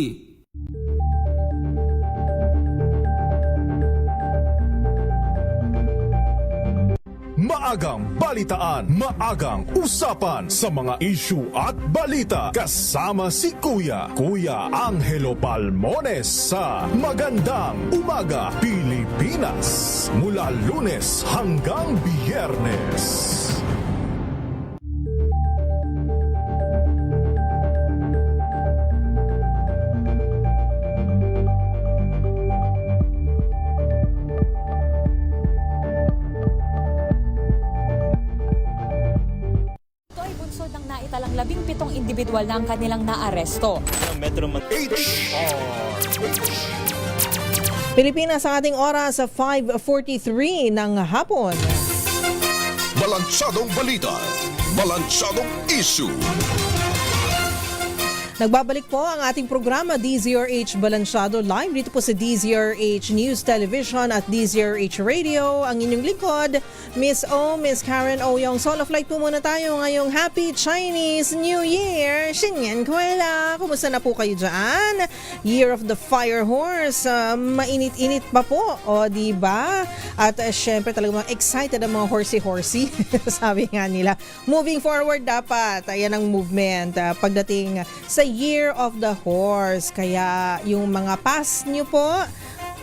Maagang balitaan, maagang usapan sa mga issue at balita kasama si Kuya Angelo Palmones sa Magandang Umaga Pilipinas mula Lunes hanggang Biyernes. Naitalang 17 individual na ang kanilang naaresto. Pilipinas ang ating oras sa 5:43 ng hapon. Balansadong balita, balansadong issue. Nagbabalik po ang ating programa DZRH Balansyado Live dito po sa DZRH News Television at DZRH Radio. Ang inyong likod, Miss O, Miss Karen O. Yung solo flight po muna tayo ngayong Happy Chinese New Year! Xinyan Kuela! Kumusta na po kayo dyan? Year of the Fire Horse. Mainit-init pa po, o diba? At syempre talagang excited ang mga horsey-horsey. Sabi nga nila, moving forward dapat. Ayan ang movement pagdating sa Year of the Horse. Kaya yung mga past nyo po,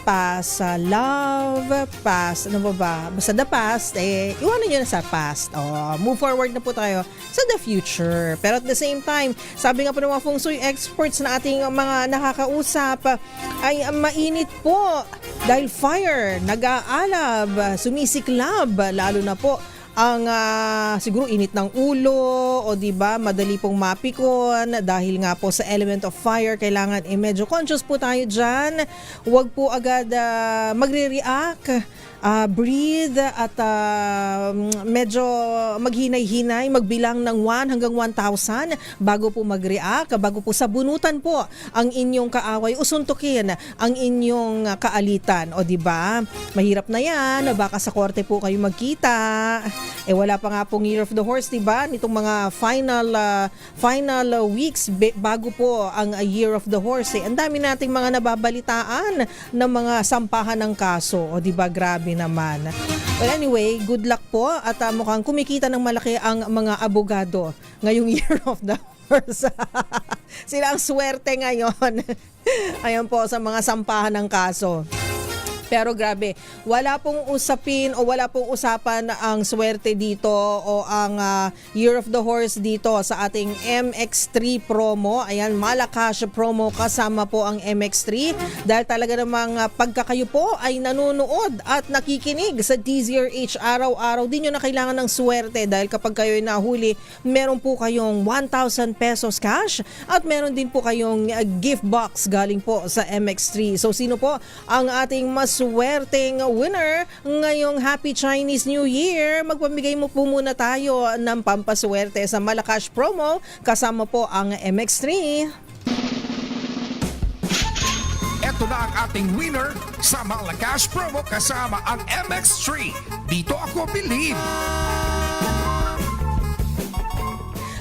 past love, past ano ba? Basta the past, iwanan nyo na sa past. Move forward na po tayo sa the future. Pero at the same time, sabi nga po ng mga feng shui experts na ating mga nakakausap, ay mainit po dahil fire, nag-aalab, sumisiklab, lalo na po ang siguro init ng ulo o di ba madali pong mapikon dahil nga po sa element of fire. Kailangan medyo conscious po tayo diyan. Huwag po agad magre-react. Breathe at medyo maghinay-hinay, magbilang ng 1 hanggang 1,000 bago po mag-react, bago po sabunutan po ang inyong kaaway, usuntukin ang inyong kaalitan. O di ba? Mahirap na yan, baka sa korte po kayo magkita. Wala pa nga pong Year of the Horse, di ba? Nitong mga final weeks bago po ang Year of the Horse. Ang dami nating mga nababalitaan ng mga sampahan ng kaso. O di ba? Grabe naman. Well, anyway, good luck po at mukhang kumikita ng malaki ang mga abogado ngayong Year of the Horse. Sila ang swerte ngayon. Ayan po sa mga sampahan ng kaso. Pero grabe, wala pong usapin o wala pong usapan ang swerte dito o ang Year of the Horse dito sa ating MX3 promo. Ayan, Malakas promo kasama po ang MX3 dahil talaga namang pagka kayo po ay nanonood at nakikinig sa DZRH araw-araw, di nyo na kailangan ng swerte dahil kapag kayo ay nahuli, meron po kayong 1,000 pesos cash at meron din po kayong gift box galing po sa MX3. So sino po ang ating mas swerteng winner ngayong Happy Chinese New Year? Magpamigay mo po muna tayo ng pampaswerte sa Malakas promo kasama po ang MX3. Ito na ang ating winner sa Malakas promo kasama ang MX3. Dito ako believe.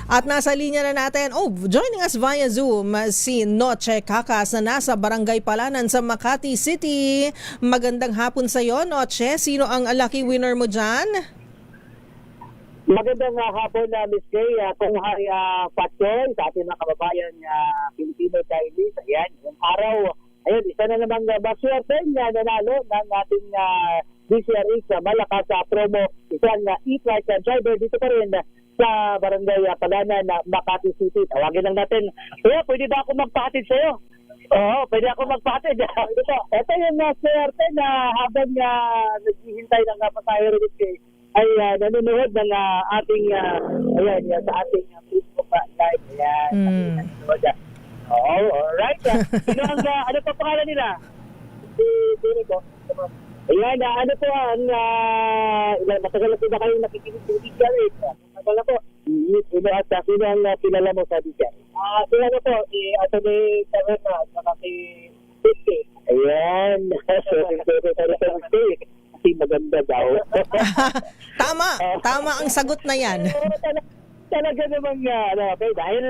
At nasa linya na natin, joining us via Zoom, si Noche Cacas na nasa Barangay Palanan sa Makati City. Magandang hapon sa iyo, Noche. Sino ang lucky winner mo dyan? Magandang hapon na Miss Kay. Kung hay Fatsoy sa ating mga kababayan Pilipino Chinese. Ayan, yung araw, ayun, isa na namang maswerte na nanalo ng ating DCRH sa Malakas promo. Isang e-trike driver dito pa rin sa Barangay Palanan na Makati City. Tawagin lang natin. Pwede ba ako magpahatid sa'yo? Oo, pwede ako magpahatid. Ito yung swerte na habang naghihintay ng pasahero ay nanonood ng ating ayan, sa ating Facebook live. Ayan. Alright. Ano pa pangalan nila? Sino ko? Ayan, ano po ang matagal na po ba kayong nakikinig sa DCRH? Matagal na po. Sino ang kilala mo sa DCRH? Sila na po, Atty. Taverna at saka si Vicky. Ayan. Kasi maganda daw. Tama ang sagot na yan. Talaga namang, okay, dahil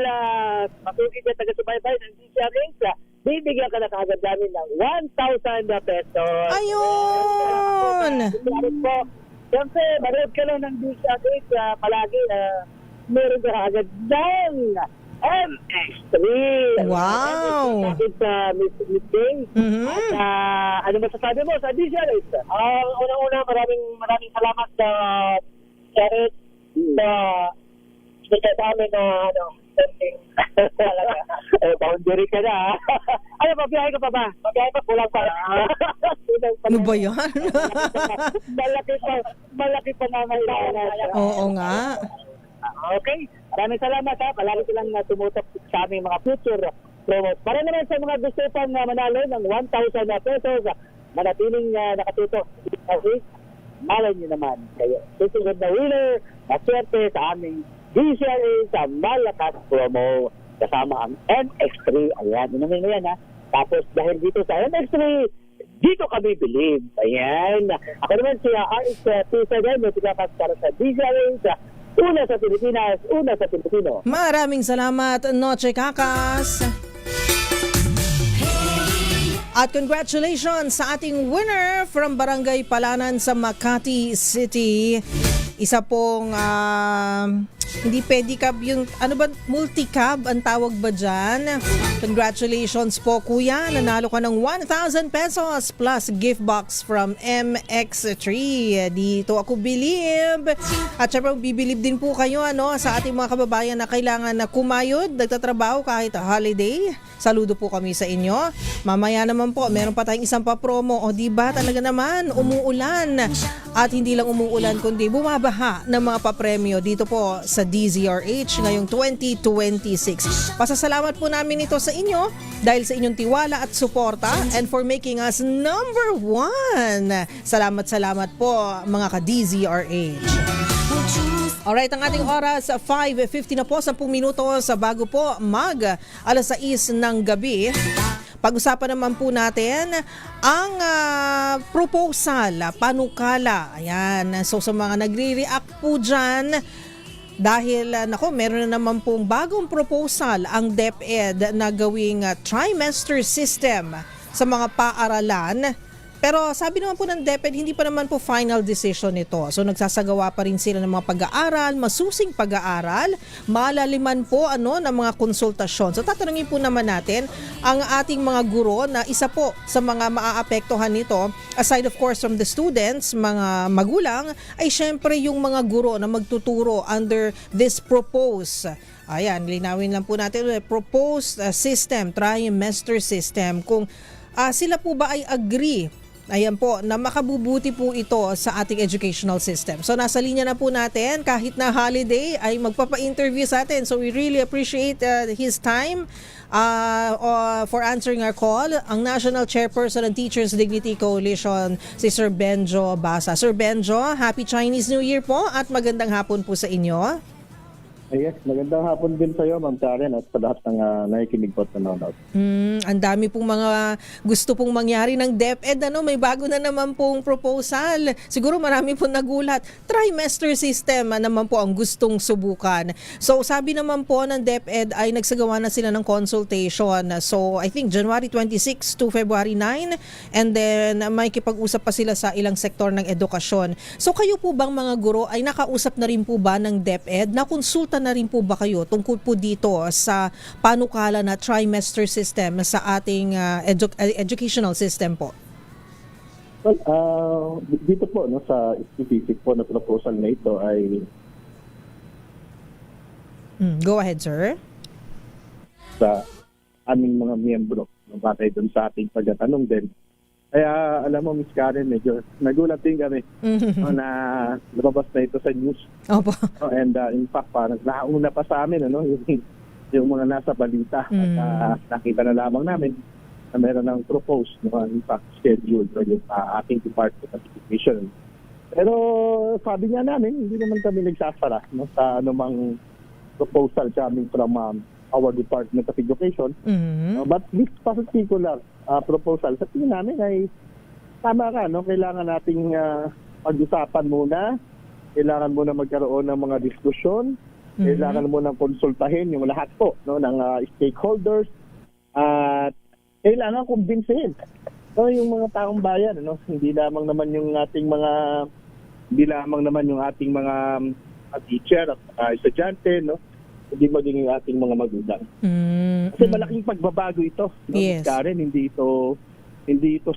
matugid na taga-subaybay ng DCRH, bibigyan ka na kaagad namin ng 1,000 pesos. Ayun! Siyempre, manood ka lang ng DCRH palagi. Meron ka kaagad ng MX3. Wow! Bakit sa Miss Day? Ano masasabi mo sa DCRH? Unang-una, maraming salamat sa DCRH sa amin na boundary ka na. Ano, pabiyahe ka pa ba? Pabiyahe pa, kulang pa. Ano ba yan? Malaki pa naman. Oo nga. Okay. Maraming salamat ha. Palagi silang tumutok sa aming mga future promos. Para naman sa mga gusto pang manalo ng 1,000 pesos, manatiling nakatutok. Malay nyo naman kayo. Susunod na winner, maswerte sa aming DCRH sa Malakas promo. kasama ang MX3. Ayan, inumin mo yan ha. Tapos dahil dito sa MX3, dito kami believe. Ayan. Ako naman si RX P7, may pinapas para sa DJs. Una sa Pilipinas, una sa Pilipino. Maraming salamat, Noche Kakas. At congratulations sa ating winner from Barangay Palanan sa Makati City. Isa pong hindi pedicab yung multicab ang tawag ba dyan? Congratulations po kuya, nanalo ka ng 1,000 pesos plus gift box from MX3. Dito ako believe. At syempre bibilib din po kayo sa ating mga kababayan na kailangan na kumayod, nagtatrabaho kahit holiday. Saludo po kami sa inyo. Mamaya naman po, meron pa tayong isang pa-promo. O diba talaga naman, umuulan. At hindi lang umuulan kundi bumabaha ng mga papremyo dito po sa DZRH ngayong 2026. Pasasalamat po namin ito sa inyo dahil sa inyong tiwala at suporta and for making us number 1. Salamat po mga ka-DZRH. Alright, ang ating oras 5:50 na po, 10 minutos bago po mag 6 ng gabi. Pag-usapan naman po natin ang proposal, panukala. Ayan, so sa mga nagre-react po dyan, dahil meron na naman pong bagong proposal ang DepEd na gawing trimester system sa mga paaralan. Pero sabi naman po ng DepEd, hindi pa naman po final decision ito. So nagsasagawa pa rin sila ng mga pag-aaral, masusing pag-aaral, malaliman po ng mga konsultasyon. So tatanungin po naman natin ang ating mga guro na isa po sa mga maaapektuhan nito, aside of course from the students, mga magulang, ay syempre yung mga guro na magtuturo under this proposed. Ayan, linawin lang po natin, proposed system, trimester system. Kung sila po ba ay agree, ayan po, na makabubuti po ito sa ating educational system. So nasa linya na po natin, kahit na holiday ay magpapa-interview sa atin. So we really appreciate his time for answering our call. Ang National Chairperson ng Teachers Dignity Coalition, si Sir Benjo Basa. Sir Benjo, Happy Chinese New Year po at magandang hapon po sa inyo. Yes, magandang hapon din sa iyo, Ma'am Karen, at sa lahat ng nakikinig po at nanonood. Ang dami pong mga gusto pong mangyari ng DepEd. May bago na naman pong proposal. Siguro marami pong nagulat. Trimester system naman po ang gustong subukan. So sabi naman po ng DepEd ay nagsagawa na sila ng consultation. So I think January 26 to February 9, and then may kipag-usap pa sila sa ilang sektor ng edukasyon. So kayo po bang mga guro ay nakausap na rin po ba ng DepEd? Nakonsulta na rin po ba kayo tungkol po dito sa panukala na trimester system sa ating educational system po? Well, dito po sa specific po na proposal na ito ay Go ahead, sir. Sa aming mga miyembro, batay doon sa ating pagtatanong din. Kaya alam mo, Miss Karen, medyo nagulat din kami na lumabas na ito sa news. Opo. And in fact, parang nauna pa sa amin yung mga nasa balita. At nakita na lamang namin na meron ng proposed, in fact, scheduled yung ating Department of Education. Pero sabi nga namin, hindi naman kami nagsasara sa anumang proposal coming from our Department of Education. But this particular proposal, sa tingin namin ay tama ka, kailangan nating pag-usapan muna, kailangan muna magkaroon ng mga diskusyon, kailangan muna konsultahin yung lahat po ng stakeholders, at kailangan kumbinsihin yung mga taong bayan, hindi lamang naman yung ating mga teacher at estudyante, hindi maging yung ating mga magulang. Kasi malaking pagbabago ito. Yes. Karen, hindi ito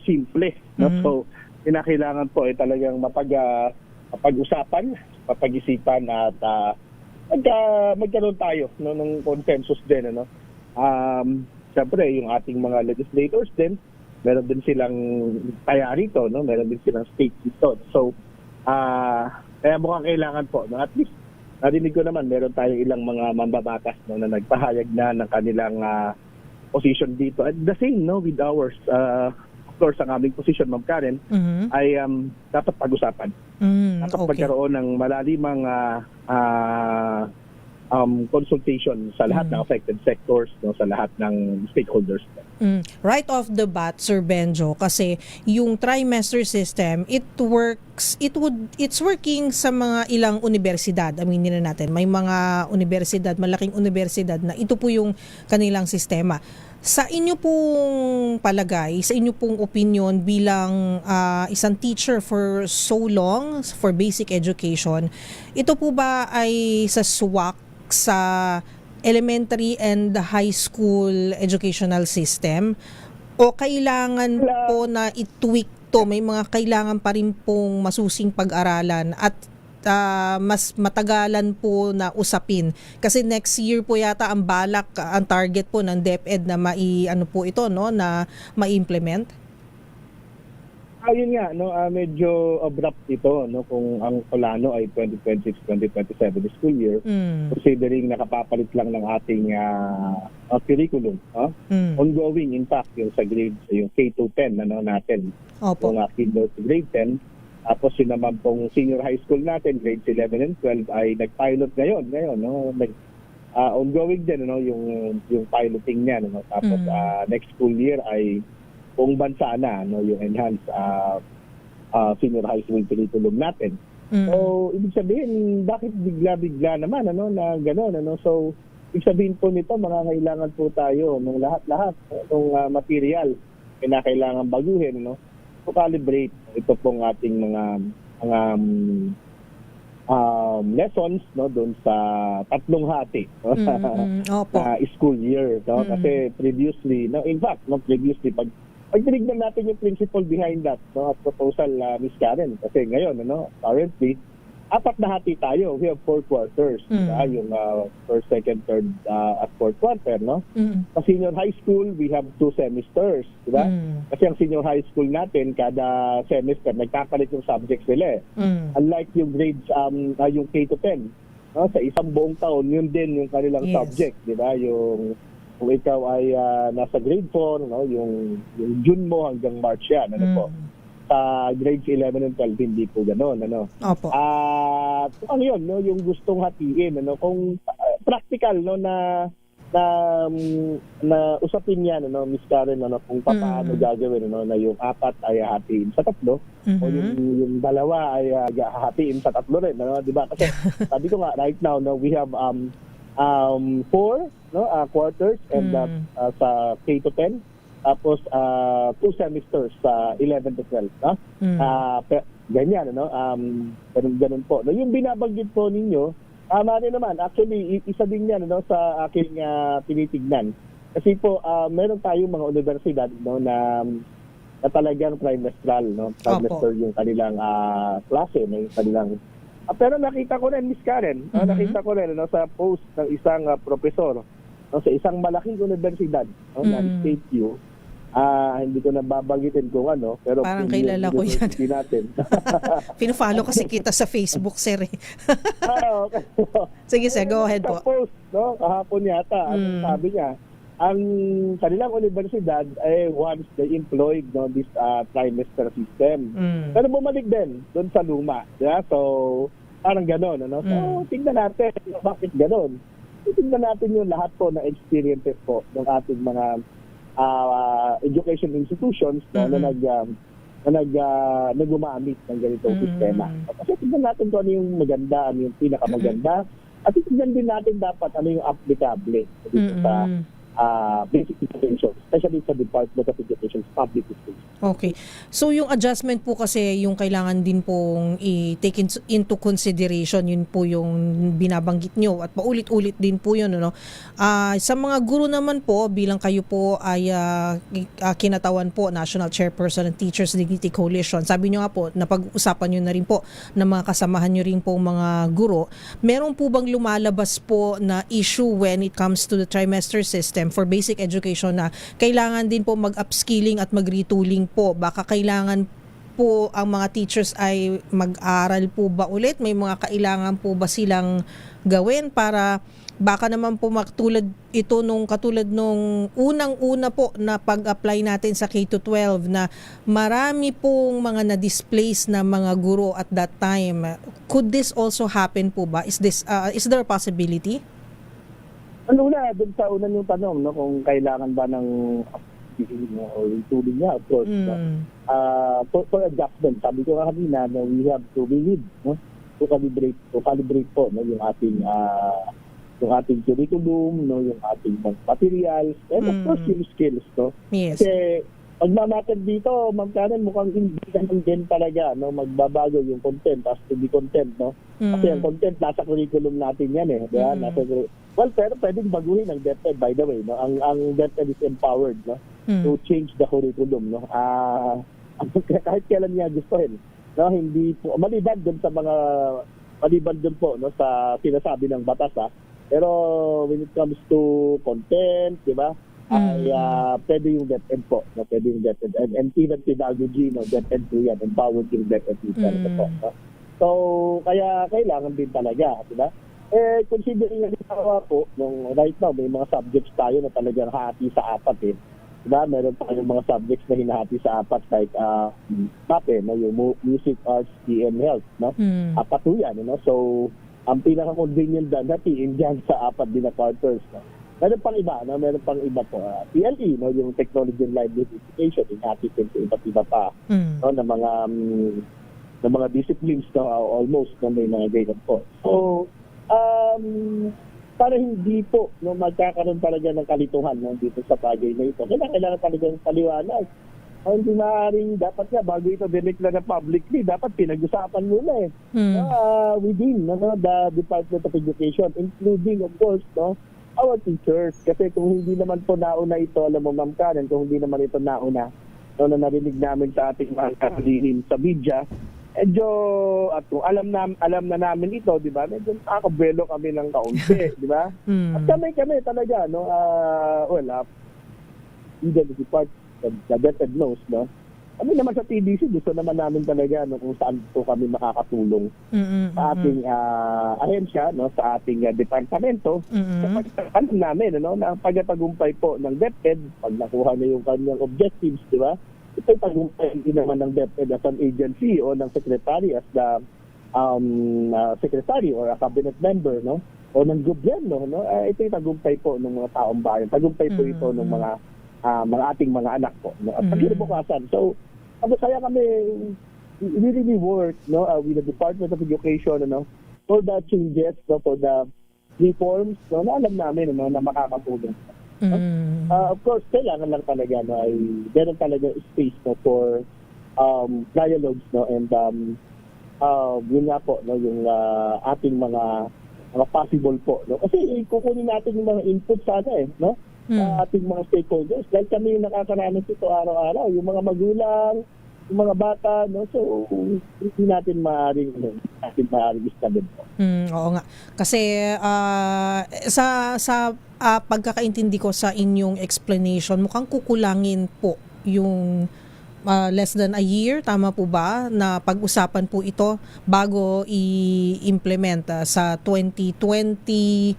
simple. So, kinakailangan po ay talagang mapag-usapan, mapag-isipan at magkaroon tayo ng consensus din. Siyempre, yung ating mga legislators din, meron din silang kaya rito, meron din silang stake dito. So, kaya mukhang kailangan po, at least, narinig ko naman, meron tayong ilang mga mambabatas na nagpahayag na ng kanilang position dito. At the same with ours, of course, ang aming position, Ma'am Karen, ay dapat pag-usapan. Dapat magkaroon ng malalimang consultation sa lahat ng affected sectors, no, sa lahat ng stakeholders. Right off the bat, Sir Benjo, kasi yung trimester system, it's working sa mga ilang universidad. Aminin na natin, may mga universidad, malaking universidad na ito po yung kanilang sistema. Sa inyo pong palagay, sa inyo pong opinion bilang isang teacher for so long, for basic education, ito po ba ay sa swak sa elementary and high school educational system, o kailangan po na i-tweak to? May mga kailangan pa rin pong masusing pag-aralan at mas matagalan po na usapin, kasi next year po yata ang balak, ang target po ng DepEd na na ma-implement. Yun nga, no, medyo abrupt ito, no, kung ang plano ay 2026-2027 school year, considering nakapapalit lang ng ating curriculum, ongoing in fact yung sa grades, yung K-10 natin. Opo. Yung kinder to grade 10. Tapos yun naman pong senior high school natin, grades 11 and 12 ay nag-pilot ngayon, no, ongoing din, no, yung piloting niya, no. Tapos next school year ay buong bansa na, no, yung enhanced senior high school curriculum natin. So, ibig sabihin, bakit bigla-bigla naman, na gano'n, So, ibig sabihin po nito, kailangan po tayo ng lahat-lahat ng material na kailangan baguhin, to calibrate ito pong ating mga lessons, no, doon sa tatlong hati, school year, no? Kasi previously, in fact, pag tinignan natin yung principle behind that, no, at proposal, Ms. Karen, kasi ngayon, currently, 4 na hati tayo. We have 4 quarters, yung first, second, third, at fourth quarter, no? Sa senior high school, we have 2 semesters, di ba? Kasi ang senior high school natin, kada semester, nagkakalit yung subjects nila. Unlike yung grades, yung K-10, no? Sa isang buong taon, yun din yung kanilang subject, di ba? Kung ikaw ay nasa grade 4, no, yung June mo hanggang March yan, po. Sa grades 11 and 12, hindi po gano'n, Opo. Ano yun, no, yung gustong hatiin, kung practical, no, na usapin yan, Miss Karen, kung paano gagawin, na yung 4 ay hatiin sa 3, o yung 2 ay hatiin sa 3 rin, di ba? Kasi sabi ko nga, right now, no, we have 4 quarters and sa K-10, tapos 2 semesters sa 11 to 12, no? Ganyan, ganun po. No, yung binabanggit po ninyo, rin naman, actually, isa din yan, sa aking tinitignan. Kasi po, meron tayong mga universidad, na talagang trimestral, trimester yung kanilang klase, yung kanilang. Pero nakita ko rin, Miss Karen, nakita ko rin sa post ng isang profesor, sa isang malaking universidad, na State U. Hindi ko nababanggitin kung ano, pero parang kilala ko yan. Natin. Pino-follow kasi kita sa Facebook, sir. Okay. Sige, sir, go ahead po. Sa post, kahapon yata, sabi niya, ang kanilang universidad ay once they employed, this trimester system. Pero bumalik din doon sa luma. Yeah? So, parang gano'n. So, tingnan natin bakit gano'n. Tingnan natin yung lahat po na experiences po ng ating mga education institutions na gumamit ng ganitong sistema. Kasi tingnan natin kung ano yung maganda, ano yung pinakamaganda, at tingnan din natin dapat ano yung applicable dito sa basic education, especially sa Department of Education Public Schools. Okay. So yung adjustment po kasi yung kailangan din pong i-take into consideration, yun po yung binabanggit nyo at paulit-ulit din po yun. Sa mga guro naman po, bilang kayo po ay kinatawan po, National Chairperson ng Teachers Dignity Coalition, sabi nyo nga po, napag-usapan nyo na rin po ng mga kasamahan nyo rin po mga guro, meron po bang lumalabas po na issue when it comes to the trimester system for basic education na kailangan din po mag-upskilling at mag-retooling po? Baka kailangan po ang mga teachers ay mag-aral po ba ulit? May mga kailangan po ba silang gawin para baka naman po katulad nung unang-una po na pag-apply natin sa K-12 na marami pong mga na-displace na mga guro at that time. Could this also happen po ba? Is there a possibility? Ano na, dun sa una yung tanong, no, kung kailangan ba ng o tubig niya, of course. No? For adjustment, sabi ko nga kanina, no, we have to read, no? to calibrate po, no, yung ating curriculum, no, yung ating materials, and of course yung skills, no. Yes. Kasi magmamatter dito, Ma'am Karen, mukhang hindi naman din talaga, no, magbabago yung content, as to be content, no. Kasi ang content nasa curriculum natin yan eh, di ba? Well, pero pwedeng baguhin ang DepEd, by the way, no. Ang DepEd is empowered, no, to change the curriculum, no. Kahit kailan niya gustuhin, no, hindi po maliban doon po, no, sa sinasabi ng batas, ha. Pero when it comes to content, di ba? Ay pwede yung DepEd po, no, pwede yung DepEd, and even pedagogy, no, DepEd po yan, empowered yung DepEd po, no? So kaya kailangan din talaga, di ba? Considering nga po, nung right now may mga subjects tayo na talagang hati sa apat, diba? Meron tayong mga subjects na hinahati sa apat, like MAPE, no, yung music, arts, PN, health, no? Apat po yan, no? So ang pinaka-convenient na hatiin dyan sa apat din na quarters, no? Meron pang iba, no? Meron pang iba po. PLE, no? Yung technology and livelihood education, hinahati din sa iba't iba pa, no? ng mga disciplines, no? Almost, no? May mga ganyan po. So para hindi po, no, magkakaroon talaga ng kalituhan, no, dito sa bagay na ito. Kailangan talagang paliwanag. Hindi maaaring, dapat nga, bago ito dineclare na publicly, dapat pinag-usapan muna within, no, the Department of Education, including, of course, no, our teachers. Kasi kung hindi naman po nauna ito, alam mo, Ma'am Karen, kung hindi naman ito nauna, no, na narinig namin sa ating mga kalihim sa media, medyo, at kung alam na namin ito, di ba, medyo nakakabelo kami ng kaunti, di ba? At kami talaga, no, even the department, the DepEd knows, no, kami naman sa TDC, gusto naman namin talaga, no, kung saan po kami makakatulong sa ating ahensya, no, sa ating departamento, sa pagkakaroon namin, no, na pagkatagumpay po ng DepEd, pag nakuha na yung kanyang objectives, di ba? Ito'y tagumpay din naman ng DepEd as an agency o ng secretary as the secretary or a cabinet member, no, o ng gobyerno, no. Ito'y tagumpay po ng mga taong bayan. Tagumpay po ito ng mga ating mga anak po, no, at pagkinabukasan. So kaya kami we really work, no, with the Department of Education, no, for the changes, no, for the reforms, no, na alam namin, no, na makakatulong. Of course, kailangan lang talaga, no, ay meron talaga space, no, for dialogues, no, and yun nga po, no, yung ating mga possible po, no, kasi kukunin natin yung mga input sana, no, ating mga stakeholders, dahil kami yung nakakaranas ito araw-araw, yung mga magulang, yung mga bata, no, so hindi natin maaaring istabil po. Oo nga. Kasi sa pagkakaintindi ko sa inyong explanation, mukhang kukulangin po yung less than a year, tama po ba, na pag-usapan po ito bago i-implement sa 2027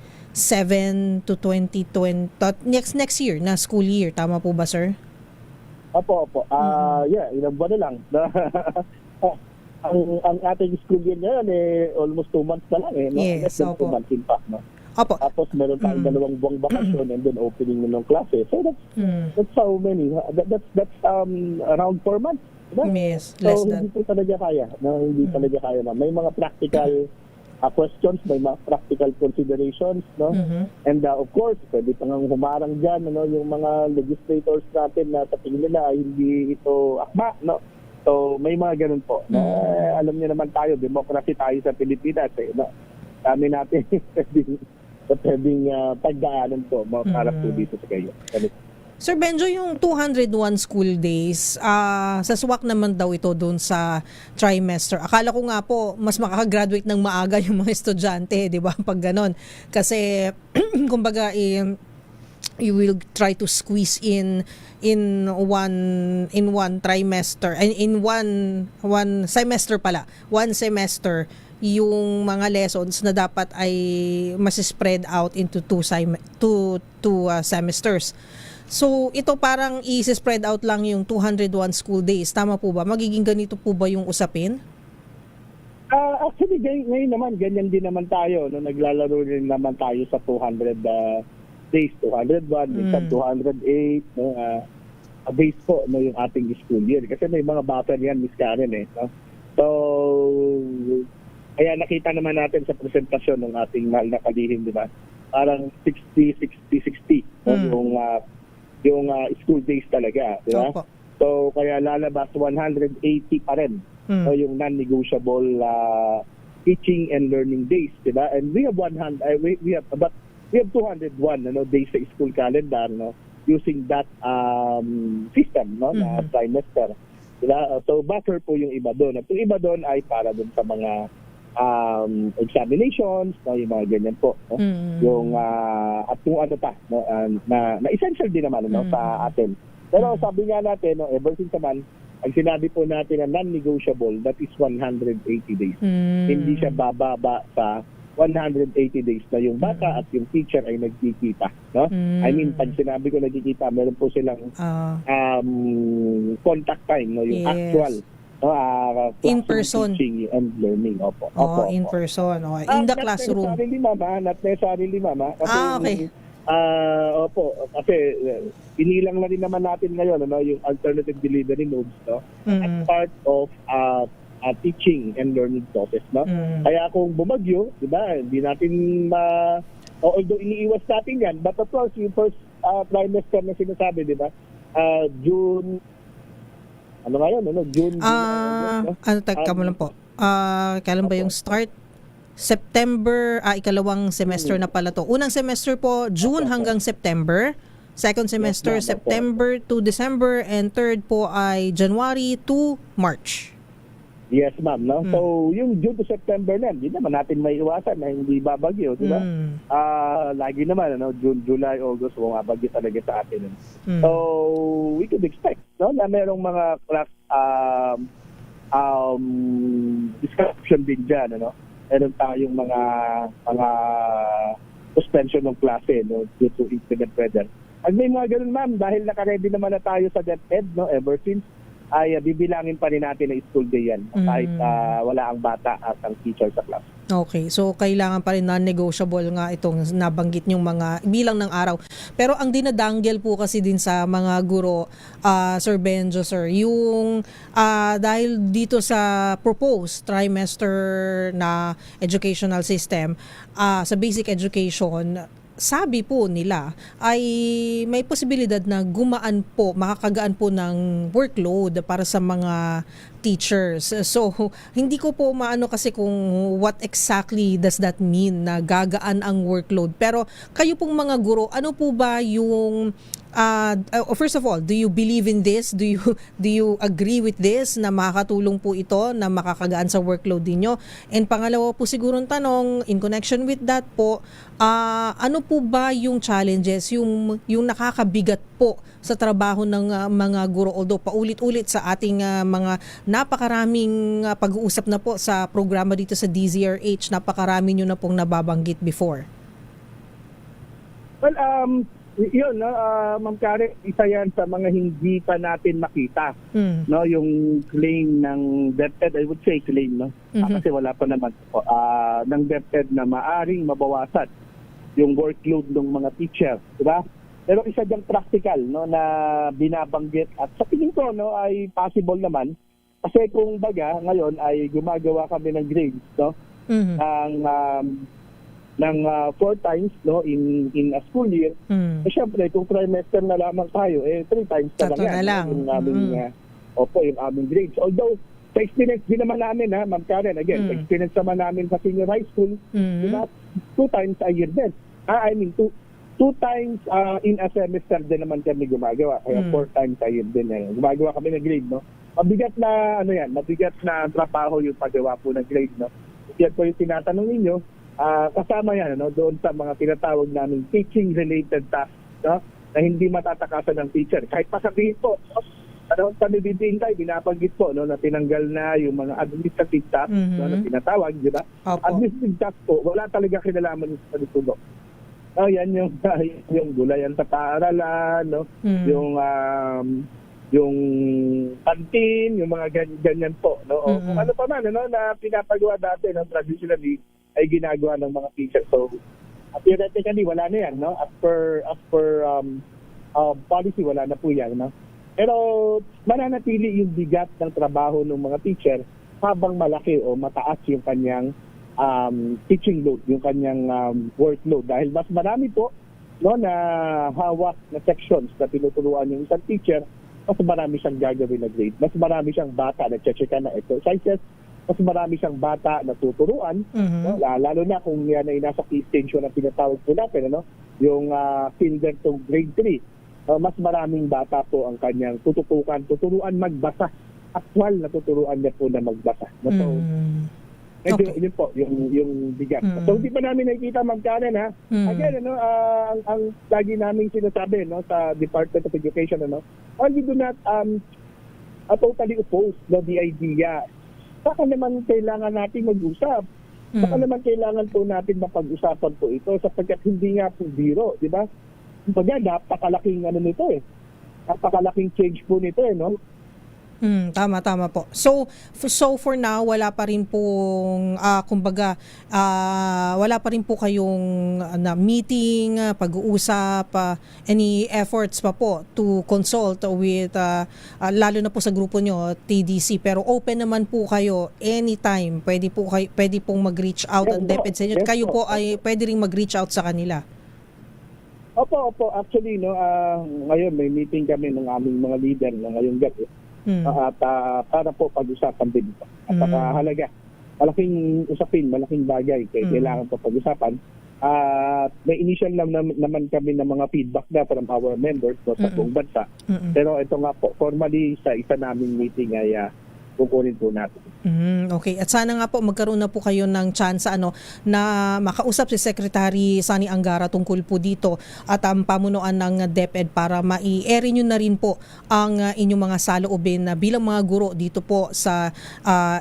to 2020 next year na school year, tama po ba, sir? Opo. Ilang buwan na lang. ang ating school year ngayon almost 2 months na lang, no? Yes, opo. 2 months in fact, no? Opo. Tapos meron tayong 2 buwang bakasyon and then opening ng klase. So that's how many. That's around 4 months. Diba? Yes, so hindi po talaga kaya. No? Hindi talaga kaya na. May mga practical questions, may mga practical considerations, no? And of course, pwede pang humarang dyan, no, yung mga legislators natin na sa tingin nila hindi ito akma, no? So may mga ganun po. Alam niyo naman tayo, democracy tayo sa Pilipinas, no? Dami natin pwedeng pagdaanan to para po dito sa kayo. Sir Benjo, yung 201 school days, sa SWAC naman daw ito doon sa trimester. Akala ko nga po, mas makakagraduate ng maaga yung mga estudyante, di ba? Pag ganon. Kasi, kumbaga, you will try to squeeze in one trimester, in one semester pala. One semester, yung mga lessons na dapat ay mas spread out into two semesters. So, ito parang i-spread out lang yung 201 school days. Tama po ba? Magiging ganito po ba yung usapin? Actually, ngayon naman, ganyan din naman tayo. No? Naglalaro rin naman tayo sa 200 days 201, minsan 208, no? Base po no yung ating school year kasi may mga buffer yan, Miss Karen no? So kaya nakita naman natin sa presentasyon ng ating mahal na kalihim, di ba? Parang 60 no? yung school days talaga, di ba? So kaya lalabas 180 pa rin no? Yung non-negotiable teaching and learning days, di ba? And we have 201 days sa school calendar, no? Using that system no na trimester, diba? So buffer po yung iba doon. At yung iba doon ay para doon sa mga examinations, no, yung mga ganyan po, no? Yung at kung ano pa no, na essential din naman no sa atin. Pero sabi nga natin no, ever since naman ang sinabi po natin na non-negotiable, that is 180 days. Hindi siya bababa sa 180 days na yung bata at yung teacher ay nagkikita, no? I mean, pag sinabi ko nagkikita, meron po silang contact time, no? Yung actual in person teaching and learning. Opo. In person. In the classroom. Not necessarily, mama. Kasi, okay. Kasi inilang na rin naman natin ngayon, no? Yung alternative delivery modes, no? As part of teaching and learning process, no? Kaya kung bumagyo, di ba, hindi natin although iniiwas natin yan, but of course, yung first trimester na sinasabi, di ba, June, ano nga yun, ano? June, tagka mo lang po. Kailan ba yung start? September, ikalawang semester na pala to. Unang semester po, June hanggang September. Second semester, September to December. And third po ay January to March. Yes, ma'am. No? So, yung June to September na, hindi naman natin may iwasan na hindi babagyo, di ba? Lagi naman, ano, June, July, August, bumabagyo talaga sa atin. So, we could expect no, na merong mga class disruption din dyan, ano? Meron tayong mga suspension ng klase, no, due to inclement weather. At may mga ganun, ma'am, dahil nakaready naman na tayo sa DepEd, no, ever since, ay bibilangin pa rin natin na school day yan kahit wala ang bata at ang teacher sa class. Okay, so kailangan pa rin non-negotiable nga itong nabanggit yung mga bilang ng araw. Pero ang dinadanggel po kasi din sa mga guro, Sir Benjo, sir, yung dahil dito sa proposed trimester na educational system, sa basic education, sabi po nila ay may posibilidad na makakagaan po ng workload para sa mga teachers. So, hindi ko po maano kasi kung what exactly does that mean na gagaan ang workload. Pero kayo pong mga guro, ano po ba yung first of all, do you believe in this? Do you agree with this na makakatulong po ito na makakagaan sa workload niyo? And pangalawa po sigurong tanong in connection with that po, ano po ba yung challenges, yung nakakabigat po sa trabaho ng mga guro, although paulit-ulit sa ating mga napakaraming pag-uusap na po sa programa dito sa DZRH, napakarami nyo na pong nababanggit before. Well, yun, no, Ma'am Karen, isa yan sa mga hindi pa natin makita. No, yung claim ng DepEd, I would say claim, no? Kasi wala pa naman ng DepEd na maaring mabawasan yung workload ng mga teacher, di ba? Pero isa diyang practical, no, na binabanggit at sa tingin ko, no, ay possible naman kasi kung baga ngayon ay gumagawa kami ng grades, no, ng 4 times, no, in a school year. Syempre kung trimester na lamang tayo, 3 times na lang yung aming grades. Although sa experience din naman namin, Ma'am Karen, again, sa experience naman namin sa senior high school, diba, 2 times a year din. I mean, 2 times in a semester din naman kami gumagawa. Kaya 4 times a year din. Gumagawa kami ng grade, no? Mabigat na, mabigat na trabaho yung paggawa po ng grade, no? Yan po yung tinatanong ninyo. Kasama yan, no? Doon sa mga tinatawag namin teaching-related tasks, no? Na hindi matatakasan ng teacher. Kahit pa sabihin po, sa nabibintay, binabanggit po, no, na tinanggal na yung mga administrative tasks, no, na tinatawag, di ba? Administrative tasks po, wala talaga kinalaman sa pagtutulog. Yan yung gulayan sa paaralan, no? Yung kantin, yung mga ganyan po, no? O kung ano pa man, no, na pinapagawa dati ng traditionally ay ginagawa ng mga teacher. So, Theoretically, wala na yan, no? As per policy, wala na po yan, no? Pero mananatili yung bigat ng trabaho ng mga teacher habang malaki o mataas yung kanyang teaching load, yung kanyang workload. Dahil mas marami po, no, na hawak na sections na tinuturuan yung isang teacher, mas marami siyang gagawin na grade. Mas marami siyang bata na check-checkan na exercises. Mas marami siyang bata na tuturuan. No? Lalo na kung yan ay nasa key stage na pinatawag po natin, ano? Yung kinder to grade 3. Mas maraming bata po ang kanyang tuturuan magbasa. Actual na tuturuan niya po na magbasa. No? So, yun po, yung bigat. So, hindi pa namin nakikita magkano na. Again, ano, ang lagi namin sinasabi, no, sa Department of Education, ano, we do not totally oppose the idea. Saka naman kailangan natin mag-usap. Saka naman kailangan po natin mapag-usapan po ito sapagkat hindi nga po biro, di ba? Kumbaga, napakalaking ano nito eh. Napakalaking change po nito eh, no? Tama po. So for now, wala pa rin pong, wala pa rin po kayong na meeting, pag-uusap, any efforts pa po to consult with, lalo na po sa grupo nyo, TDC. Pero open naman po kayo anytime. Pwede pong mag-reach out ang DepEd sa inyo. Kayo po ay pwede rin mag-reach out sa kanila. Opo. Actually, no, ngayon may meeting kami ng aming mga leader na ngayong gabi. At para po pag-usapan din ito. At halaga, malaking usapin, malaking bagay kaya kailangan po pag-usapan. May initial naman kami ng mga feedback na from our members sa buong bansa. Pero ito nga po, formally sa isa naming meeting ay kukunin po natin. Okay. At sana nga po magkaroon na po kayo ng chance na makausap si Secretary Sani Angara tungkol po dito at ang pamunuan ng DepEd para mai-air nyo na rin po ang inyong mga saloobin na bilang mga guro dito po sa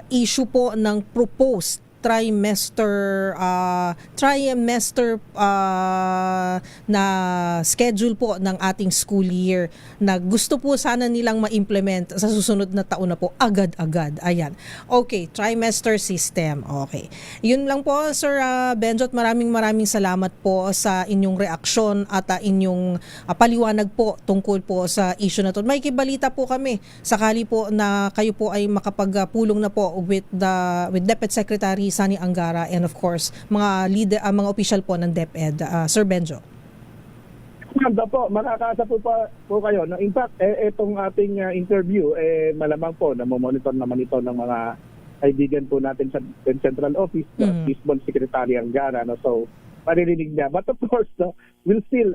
issue po ng proposed trimester na schedule po ng ating school year na gusto po sana nilang ma-implement sa susunod na taon na po agad-agad. Ayan. Okay, trimester system. Okay. Yun lang po, Sir Benjo, at maraming salamat po sa inyong reaksyon at inyong paliwanag po tungkol po sa issue na to. May kibalita po kami sakali po na kayo po ay makapagpulong na po with DepEd Secretary Sani Angara and of course mga leader, mga official po ng DepEd. Sir Benjo. Makakaasa po kayo. No, in fact, itong ating interview, malamang po na monitor naman ito ng mga kaibigan po natin sa Central Office, Fisbon Secretary Angara. No, so, maririnig niya. But of course, no, we'll still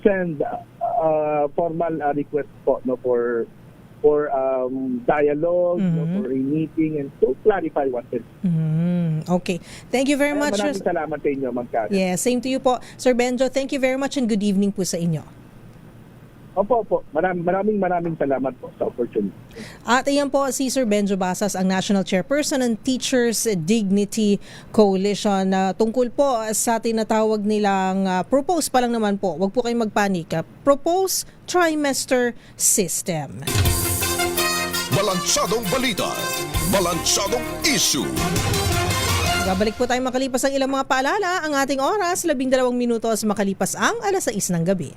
send formal request po, no, for dialogue, for a meeting, and to clarify what is. Okay. Thank you very much. Maraming salamat sa inyo, Ma'am Karen. Yeah, same to you po. Sir Benjo, thank you very much and good evening po sa inyo. Opo. Maraming salamat po sa opportunity. At ayan po si Sir Benjo Basas, ang National Chairperson ng Teachers Dignity Coalition. Tungkol po sa tinatawag nilang propose pa lang naman po. Huwag po kayong magpanik. Propose trimester system. Balansadong balita, balansadong issue. Babalik po tayo makalipas ang ilang mga paalala. Ang ating oras, 12 minutos makalipas ang 6:00 ng gabi.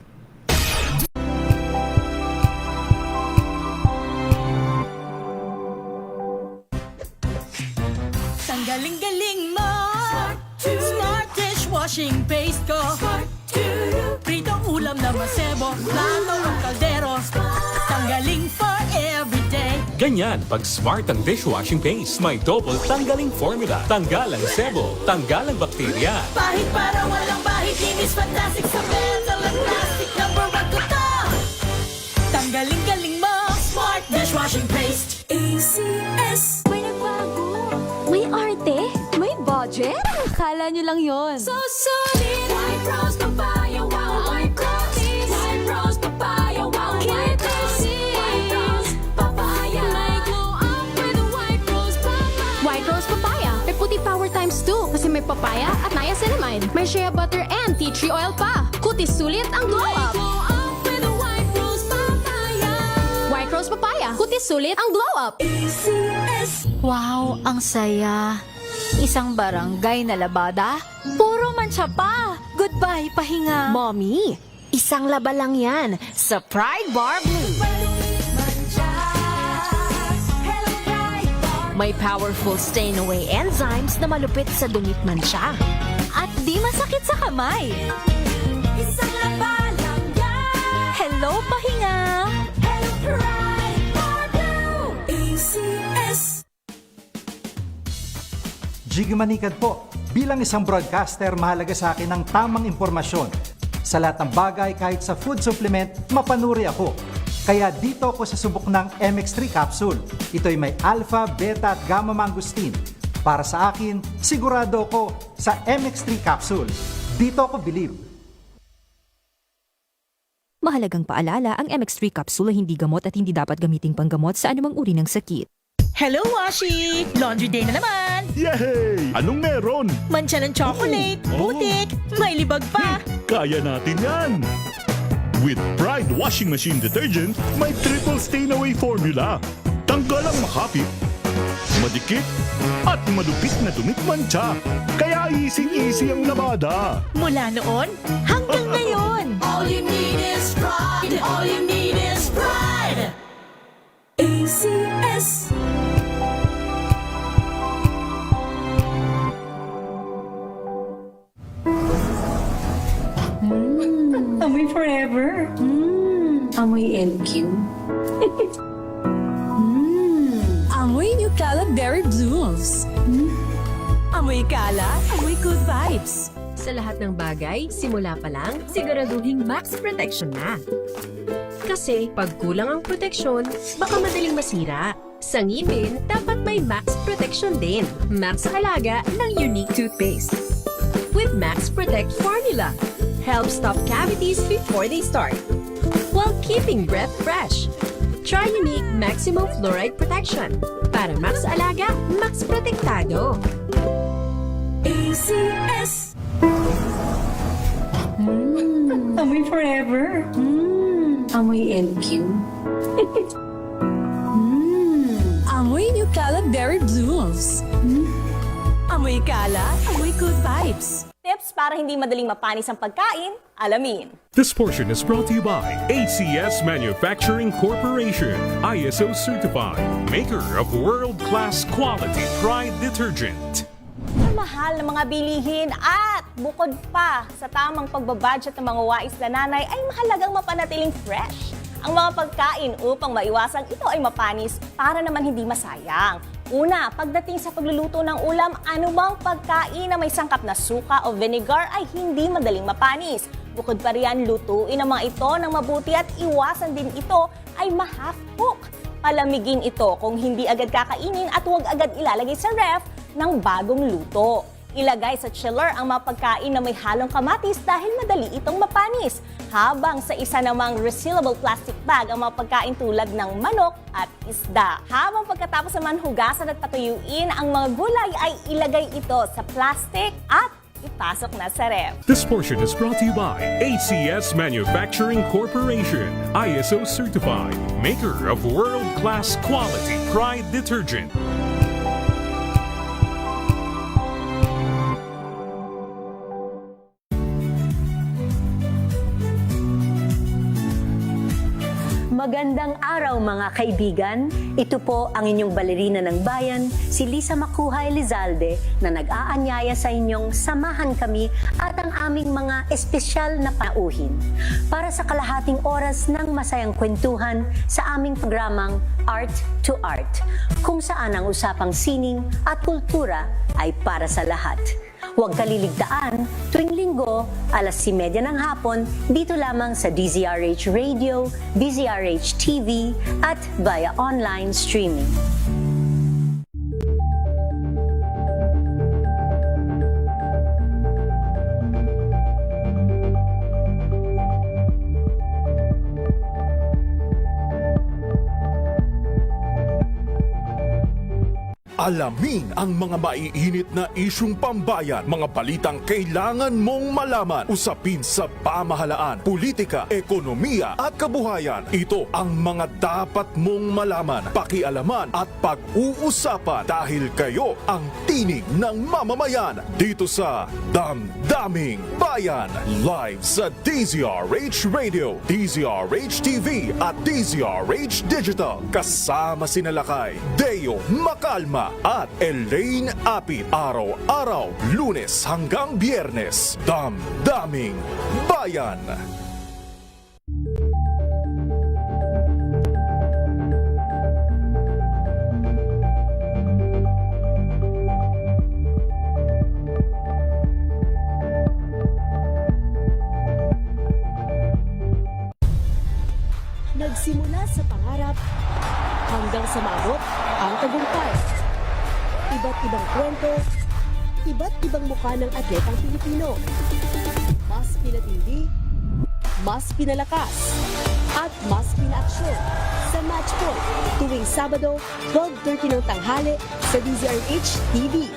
Ang galing-galing mo, Smart dishwashing paste ko, pritong ulam na masebo, plato ng kaldero, tanggaling for everyday. Ganyan pag Smart ang dishwashing paste. May double tanggaling formula. Tanggal ang sebo, tanggal ang bakterya. Bahit para walang bahit, linis fantastic sa metal at plastic, number 1 ko to. Tanggaling-galing mo, Smart dishwashing paste. ACS. May nagbago. May arte. May budget. Akala nyo lang yon. So solid. White Rose Papaya, wow, White Rose. White Rose Papaya, wow, White Rose. White Rose Papaya. May glow up with a White Rose Papaya. White Rose Papaya. May puti power times 2 kasi may papaya at niacinamide. May shea butter and tea tree oil pa. Kutis sulit ang glow up. Glow up with a White Rose Papaya. White Rose Papaya. Kutis sulit ang glow up. ACS. Wow, ang saya. Isang barangay na labada? Puro mancha pa! Goodbye, pahinga! Mommy, isang laba lang yan sa Pride Bar Blue. May powerful stain-away enzymes na malupit sa dumit mancha. At di masakit sa kamay! Isang laba lang yan. Hello, pahinga! Hello, Pride Bar Blue. ACS. Jiggy Manikad po. Bilang isang broadcaster, mahalaga sa akin ang tamang impormasyon. Sa lahat ng bagay, kahit sa food supplement, mapanuri ako. Kaya dito ako sa subok ng MX3 capsule. Ito'y may alpha, beta at gamma mangosteen. Para sa akin, sigurado ako sa MX3 capsule. Dito ako believe. Mahalagang paalala, ang MX3 capsule ay hindi gamot at hindi dapat gamiting panggamot sa anumang uri ng sakit. Hello, Washi! Laundry day na naman! Yay! Anong meron? Mancha ng chocolate, putik, may libag pa! Kaya natin yan! With Pride Washing Machine Detergent, may triple stain-away formula. Tanggal ang makapit, madikit, at malupit na dumit mancha. Kaya easy-easy ang labada. Mula noon hanggang ngayon! All you need is pride. All you need is pride. ACS. Amoy forever. Amoy LQ. Amoy New Cala Berry Blooms. Amoy Cala, amoy good vibes. Sa lahat ng bagay, simula pa lang, siguraduhing max protection na. Kasi pag kulang ang proteksyon, baka madaling masira. Sa ngipin, dapat may max protection din. Max Alaga ng Unique Toothpaste. With Max Protect Formula, helps stop cavities before they start, while keeping breath fresh. Try Unique Maximum Fluoride Protection. Para Max Alaga, Max Protektado. ACS. Amoy forever. Amoy LQ. Amoy New Cala Berry Blooms. Amoy Cala, amoy good vibes. Tips para hindi madaling mapanis ang pagkain, alamin. This portion is brought to you by ACS Manufacturing Corporation, ISO certified, maker of world-class quality Pride detergent. Mahal na mga bilihin at bukod pa sa tamang pagbabudget ng mga wais na nanay ay mahalagang mapanatiling fresh ang mga pagkain upang maiwasang ito ay mapanis para naman hindi masayang. Una, pagdating sa pagluluto ng ulam, anumang pagkain na may sangkap na suka o vinegar ay hindi madaling mapanis. Bukod pa riyan, lutuin ang mga ito ng mabuti at iwasan din ito ay ma-half cook. Palamigin ito kung hindi agad kakainin at huwag agad ilalagay sa ref ng bagong luto. Ilagay sa chiller ang mga pagkain na may halong kamatis dahil madali itong mapanis. Habang sa isa namang resealable plastic bag ang mga pagkain tulad ng manok at isda. Habang pagkatapos naman hugasan at patuyuin ang mga gulay ay ilagay ito sa plastic at ipasok na sa ref. This portion is brought to you by ACS Manufacturing Corporation, ISO certified, maker of world-class quality Pride detergent. Magandang araw mga kaibigan. Ito po ang inyong balerina ng bayan, si Lisa Macuja Elizalde, na nag-aanyaya sa inyong samahan kami at ang aming mga espesyal na pauhin para sa kalahating oras ng masayang kwentuhan sa aming programang Art to Art, kung saan ang usapang sining at kultura ay para sa lahat. Huwag kaliligtaan, tuwing linggo, 9:30 ng hapon, dito lamang sa DZRH Radio, DZRH TV, at via online streaming. Alamin ang mga maiinit na isyung pambayan, mga balitang kailangan mong malaman, usapin sa pamahalaan, politika, ekonomiya at kabuhayan. Ito ang mga dapat mong malaman, pakialaman at pag-uusapan dahil kayo ang tinig ng mamamayan dito sa Damdaming Bayan. Live sa DZRH Radio, DZRH TV at DZRH Digital. Kasama sina Lakay, Deo Macalma at Elaine Apit. Araw-araw, Lunes hanggang Biyernes. Damdaming Bayan. Nagsimula sa pangarap hanggang sa maabot ang tagumpay. Iba't ibang kwento, iba't ibang mukha ng atletang Pilipino. Mas pinatindi, mas pinalakas, at mas pinaaksyon sa Match Point tuwing Sabado, 12:30 ng tanghali sa DZRH TV.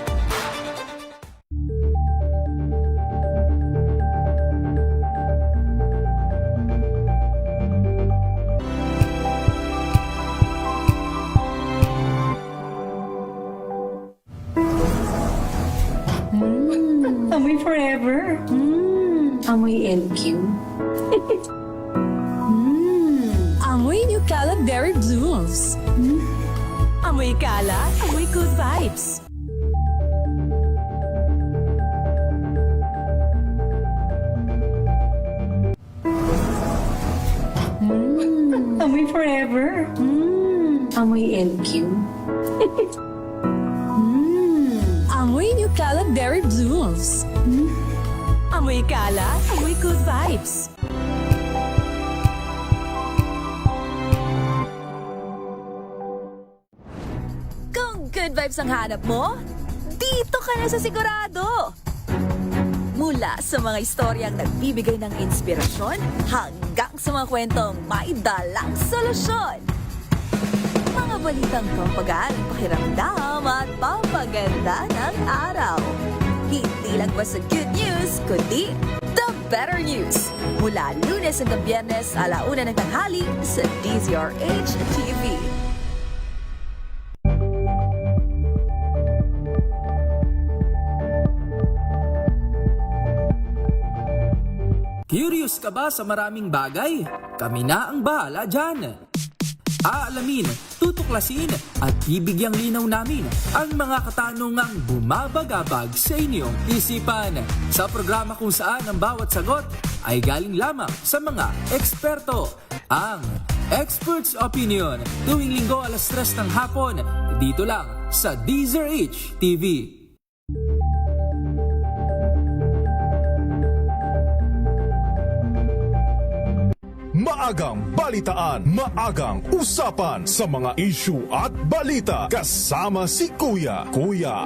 Amoy forever. Amoy LQ. Amoy New Cala Berry Blooms. Amoy Cala, amoy good vibes. Amoy forever. Amoy LQ. Amoy New Cala Berry Blooms. Amoy Cala, amoy good vibes. Kung good vibes ang hanap mo, dito ka na sa sigurado! Mula sa mga istoryang nagbibigay ng inspirasyon hanggang sa mga kwentong may dalang solusyon. Mga balitang pampagaan, pakiramdam at pampaganda ng araw. Hindi lang ba sa good news, kundi the better news. Mula Lunes hanggang Biyernes, 1:00 ng tanghali sa DZRH TV. Curious ka ba sa maraming bagay? Kami na ang bahala dyan. Aalamin, tutuklasin at bibigyang linaw namin ang mga katanungang bumabagabag sa inyong isipan. Sa programa kung saan ang bawat sagot ay galing lamang sa mga eksperto. Ang Expert's Opinion, tuwing Linggo 3:00 ng hapon, dito lang sa DZRH TV. Maagang balitaan, maagang usapan sa mga issue at balita. Kasama si Kuya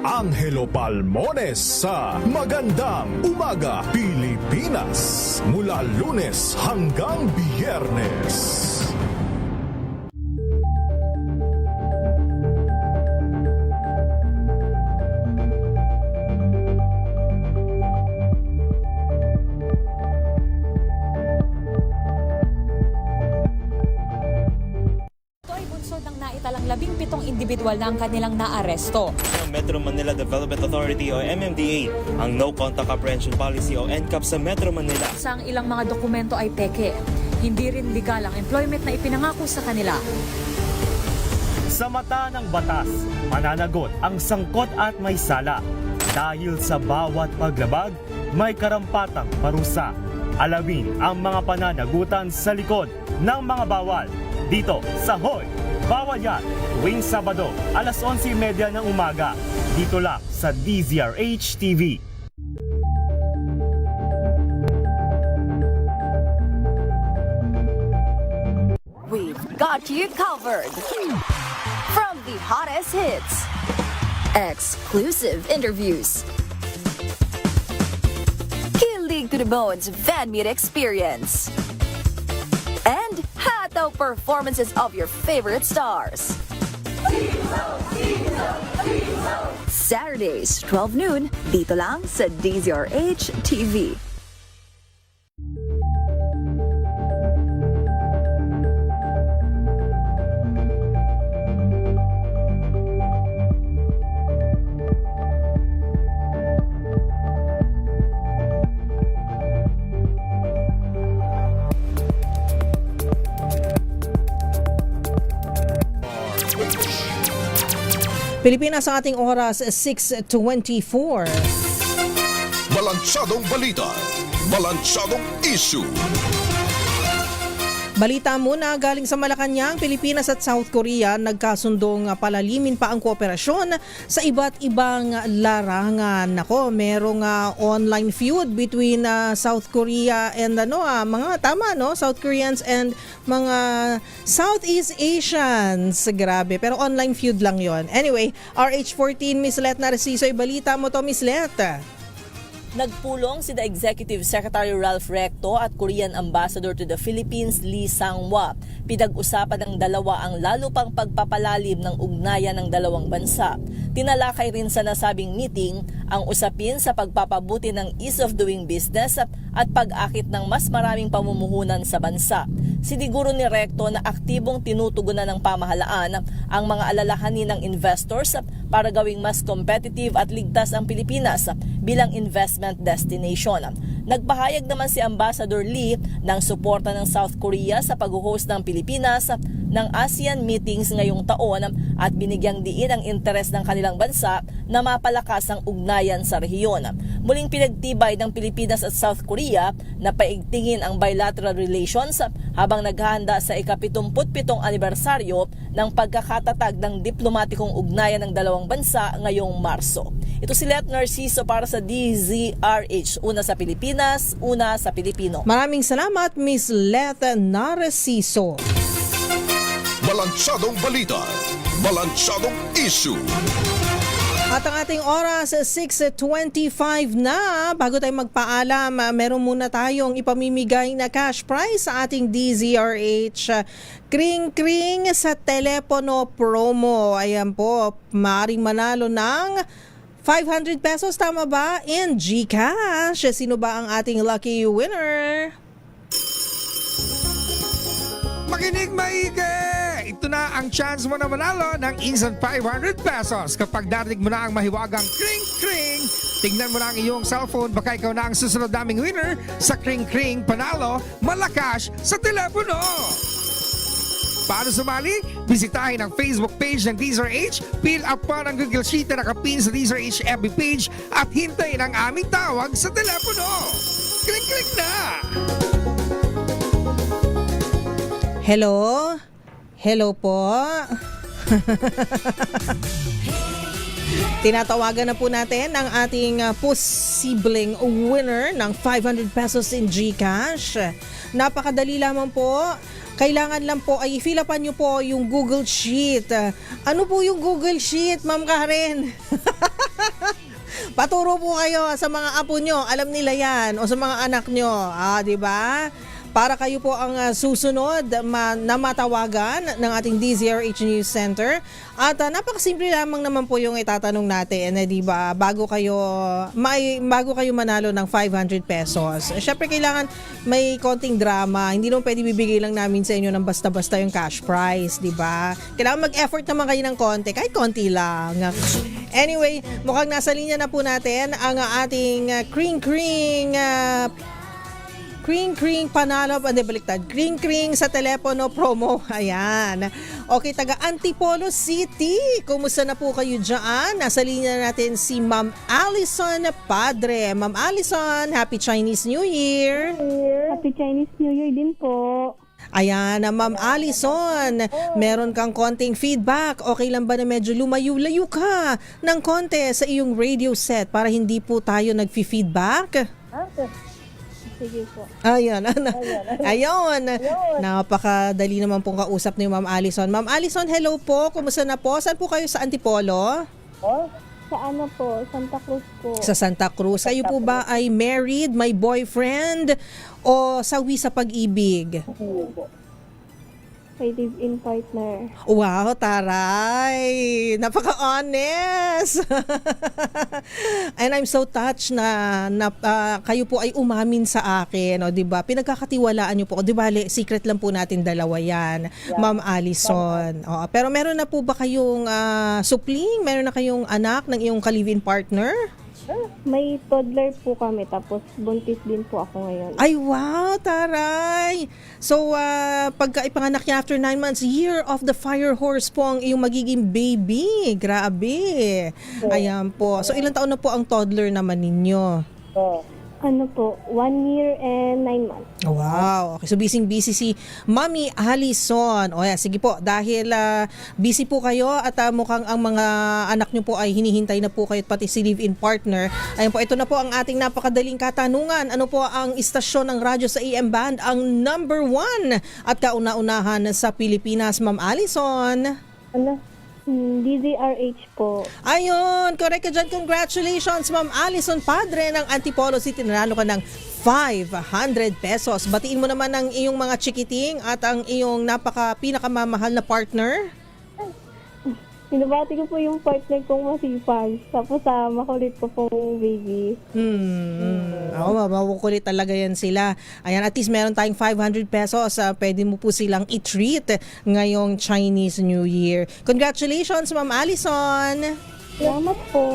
Angelo Palmones sa Magandang Umaga Pilipinas. Mula Lunes hanggang Biyernes. Naitalang 17 individual na ang kanilang naaresto. Metro Manila Development Authority o MMDA ang No Contact Apprehension Policy o NCAP sa Metro Manila. Sa ilang mga dokumento ay peke. Hindi rin legal ang employment na ipinangako sa kanila. Sa mata ng batas, mananagot ang sangkot at may sala. Dahil sa bawat paglabag, may karampatang parusa. Alamin ang mga pananagutan sa likod ng mga bawal. Dito sa Hoy! Bawal Yan, tuwing Sabado, 11:30 ng umaga. Dito lang sa DZRH TV. We've got you covered. From the hottest hits, exclusive interviews, kilig to the bones fan meet experience, and hataw performances of your favorite stars. Saturdays, 12 noon, dito lang sa DZRH TV. Pilipinas sa ating oras, 6:24. Balansadong balita, balansadong issue. Balita muna galing sa Malacanang, Pilipinas at South Korea nagkasundong palalimin pa ang kooperasyon sa iba't ibang larangan. Nako, merong online feud between South Korea and mga South Koreans and mga Southeast Asians. Grabe, pero online feud lang 'yon. Anyway, RH14 Miss Let Narciso, balita mo to, Miss Let. Nagpulong si the Executive Secretary Ralph Recto at Korean Ambassador to the Philippines Lee Sang-hwa. Pinag-usapan ng dalawa ang lalo pang pagpapalalim ng ugnayan ng dalawang bansa. Tinalakay rin sa nasabing meeting ang usapin sa pagpapabuti ng ease of doing business at pag-akit ng mas maraming pamumuhunan sa bansa. Siniguro ni Recto na aktibong tinutugunan ng pamahalaan ang mga alalahanin ng investors para gawing mas competitive at ligtas ang Pilipinas bilang investment destination. Nagpahayag naman si Ambassador Lee ng suporta ng South Korea sa pag-host ng Pilipinas ng ASEAN meetings ngayong taon at binigyang diin ang interes ng kanilang bansa na mapalakas ang ugnayan sa rehiyon. Muling pinagtibay ng Pilipinas at South Korea na paigtingin ang bilateral relations habang naghahanda sa ika-77 anibersaryo ng pagkakatatag ng diplomatikong ugnayan ng dalawang bansa ngayong Marso. Ito si Let Narciso para sa DZRH, una sa Pilipinas, una sa Pilipino. Maraming salamat, Miss Let Narciso. Balansadong balita, balansadong issue. At ang ating oras, 6:25 na. Bago tayo magpaalam, meron muna tayong ipamimigay na cash prize sa ating DZRH Kring-Kring sa telepono promo. Ayan po, maaaring manalo ng 500 pesos, tama ba? In GCash. Sino ba ang ating lucky winner? Makinig maigi! Ito na ang chance mo na manalo ng instant 500 pesos. Kapag darinig mo na ang mahiwagang kring-kring, tingnan mo na ang iyong cellphone. Baka ikaw na ang susunod naming winner sa kring-kring panalo malakas sa telepono. Para sumali, bisitahin ang Facebook page ng DZRH, fill up pa ng Google Sheet na nakapin sa DZRH FB page at hintayin ang aming tawag sa telepono. Kring-kring na! Hello? Hello po? Tinatawagan na po natin ang ating posibleng winner ng 500 pesos in GCash. Napakadali lamang po. Kailangan lang po ay fill upan nyo po yung Google Sheet. Ano po yung Google Sheet, Ma'am Karen? Paturo po kayo sa mga apo nyo. Alam nila yan. O sa mga anak nyo. Di ba? Para kayo po ang susunod na matawagan ng ating DZRH News Center. At napakasimple lamang naman po yung itatanong natin, di ba? Bago kayo manalo ng 500 pesos. Syempre kailangan may konting drama. Hindi naman pwede bibigay lang namin sa inyo ng basta-basta yung cash prize, di ba? Kailangan mag-effort naman kayo ng konti, kahit konti lang. Anyway, mukhang nasa linya na po natin ang ating Kring-kring panalo, baliktad. Kring-kring sa telepono promo. Ayan. Okay, taga Antipolo City. Kumusta na po kayo dyan? Nasa linya natin si Ma'am Allison Padre. Ma'am Allison, Happy Chinese New Year. Happy Chinese New Year din po. Ayan, Ma'am Allison, meron kang konting feedback. Okay lang ba na medyo lumayo-layo ka ng konti sa iyong radio set para hindi po tayo nag-feedback? Okay. Sige po. Ayun. Napakadali naman pong kausap ni Ma'am Allison. Ma'am Allison, hello po. Kumusta na po? Saan po kayo sa Antipolo? Sa ano po? Santa Cruz po. Sa Santa Cruz. Kayo po ba ay married, may boyfriend, o sawi sa pag-ibig? May live-in partner. Wow, taray! Napaka-honest! And I'm so touched na kayo po ay umamin sa akin, o, 'di ba? Pinagkakatiwalaan niyo po. O, 'di ba, secret lang po natin dalawa 'yan, Ma'am Allison. Oo, pero meron na po ba kayong supling? Meron na kayong anak ng iyong ka-live-in partner? May toddler po kami, tapos buntis din po ako ngayon. Ay, wow, taray! So, pagka ipanganak niya after 9 months, year of the fire horse po ang iyong magiging baby. Grabe. Ayan po. So, ilang taon na po ang toddler naman ninyo? Ano po, 1 year and 9 months. Wow. Okay, so busy si Mami Allison. O yan, sige po, dahil busy po kayo at mukhang ang mga anak nyo po ay hinihintay na po kayo, pati si live-in partner. Ayan po, ito na po ang ating napakadaling katanungan. Ano po ang istasyon ng radyo sa AM Band ang number 1 at kauna-unahan sa Pilipinas, Ma'am Allison? Ano? DZRH po. Ayun, correct ka dyan. Congratulations, Ma'am Allison Padre ng Antipolo City. Nanalo ka ng 500 pesos. Batiin mo naman ang iyong mga chikiting at ang iyong pinakamamahal na partner. Binabati ko po yung partner kong masipag. Tapos makulit ko pong baby. Oo, makukulit talaga yan sila. Ayan, at least meron tayong 500 pesos. Pwede mo po silang i-treat ngayong Chinese New Year. Congratulations, Ma'am Allison! Salamat po.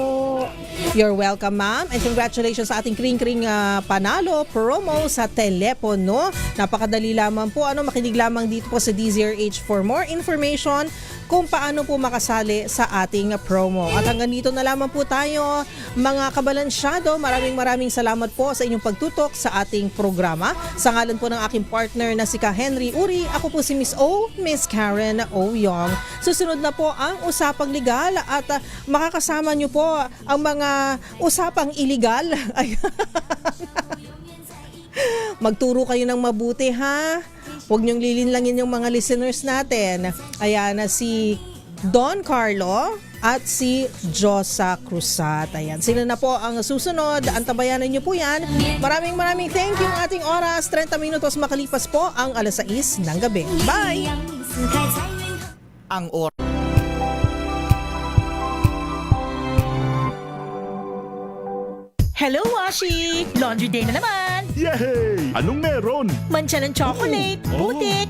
You're welcome, ma'am. And congratulations sa ating kring-kring panalo promo sa telepono. Napakadali lamang po. Makinig lamang dito po sa DZRH for more information kung paano po makasali sa ating promo. At hanggang dito na lamang po tayo, mga kabalansyado. Maraming salamat po sa inyong pagtutok sa ating programa. Sa ngalan po ng aking partner na si Ka Henry Uri, ako po si Miss O, Miss Karen O. Yong. Susunod na po ang Usapang Legal at makakasama nyo po ang mga usapang illegal. Magturo kayo ng mabuti, ha? Huwag niyong lilinlangin yung mga listeners natin. Ayan na si Don Carlo at si Josa Cruzat. Ayan, sila na po ang susunod. Antabayanan niyo po yan. Maraming thank you ang ating oras. 30 minutos makalipas po ang 6:00 ng gabi. Bye! Ang oras. Hello, Washi! Laundry day na naman! Yay! Anong meron? Mancha ng chocolate, putik,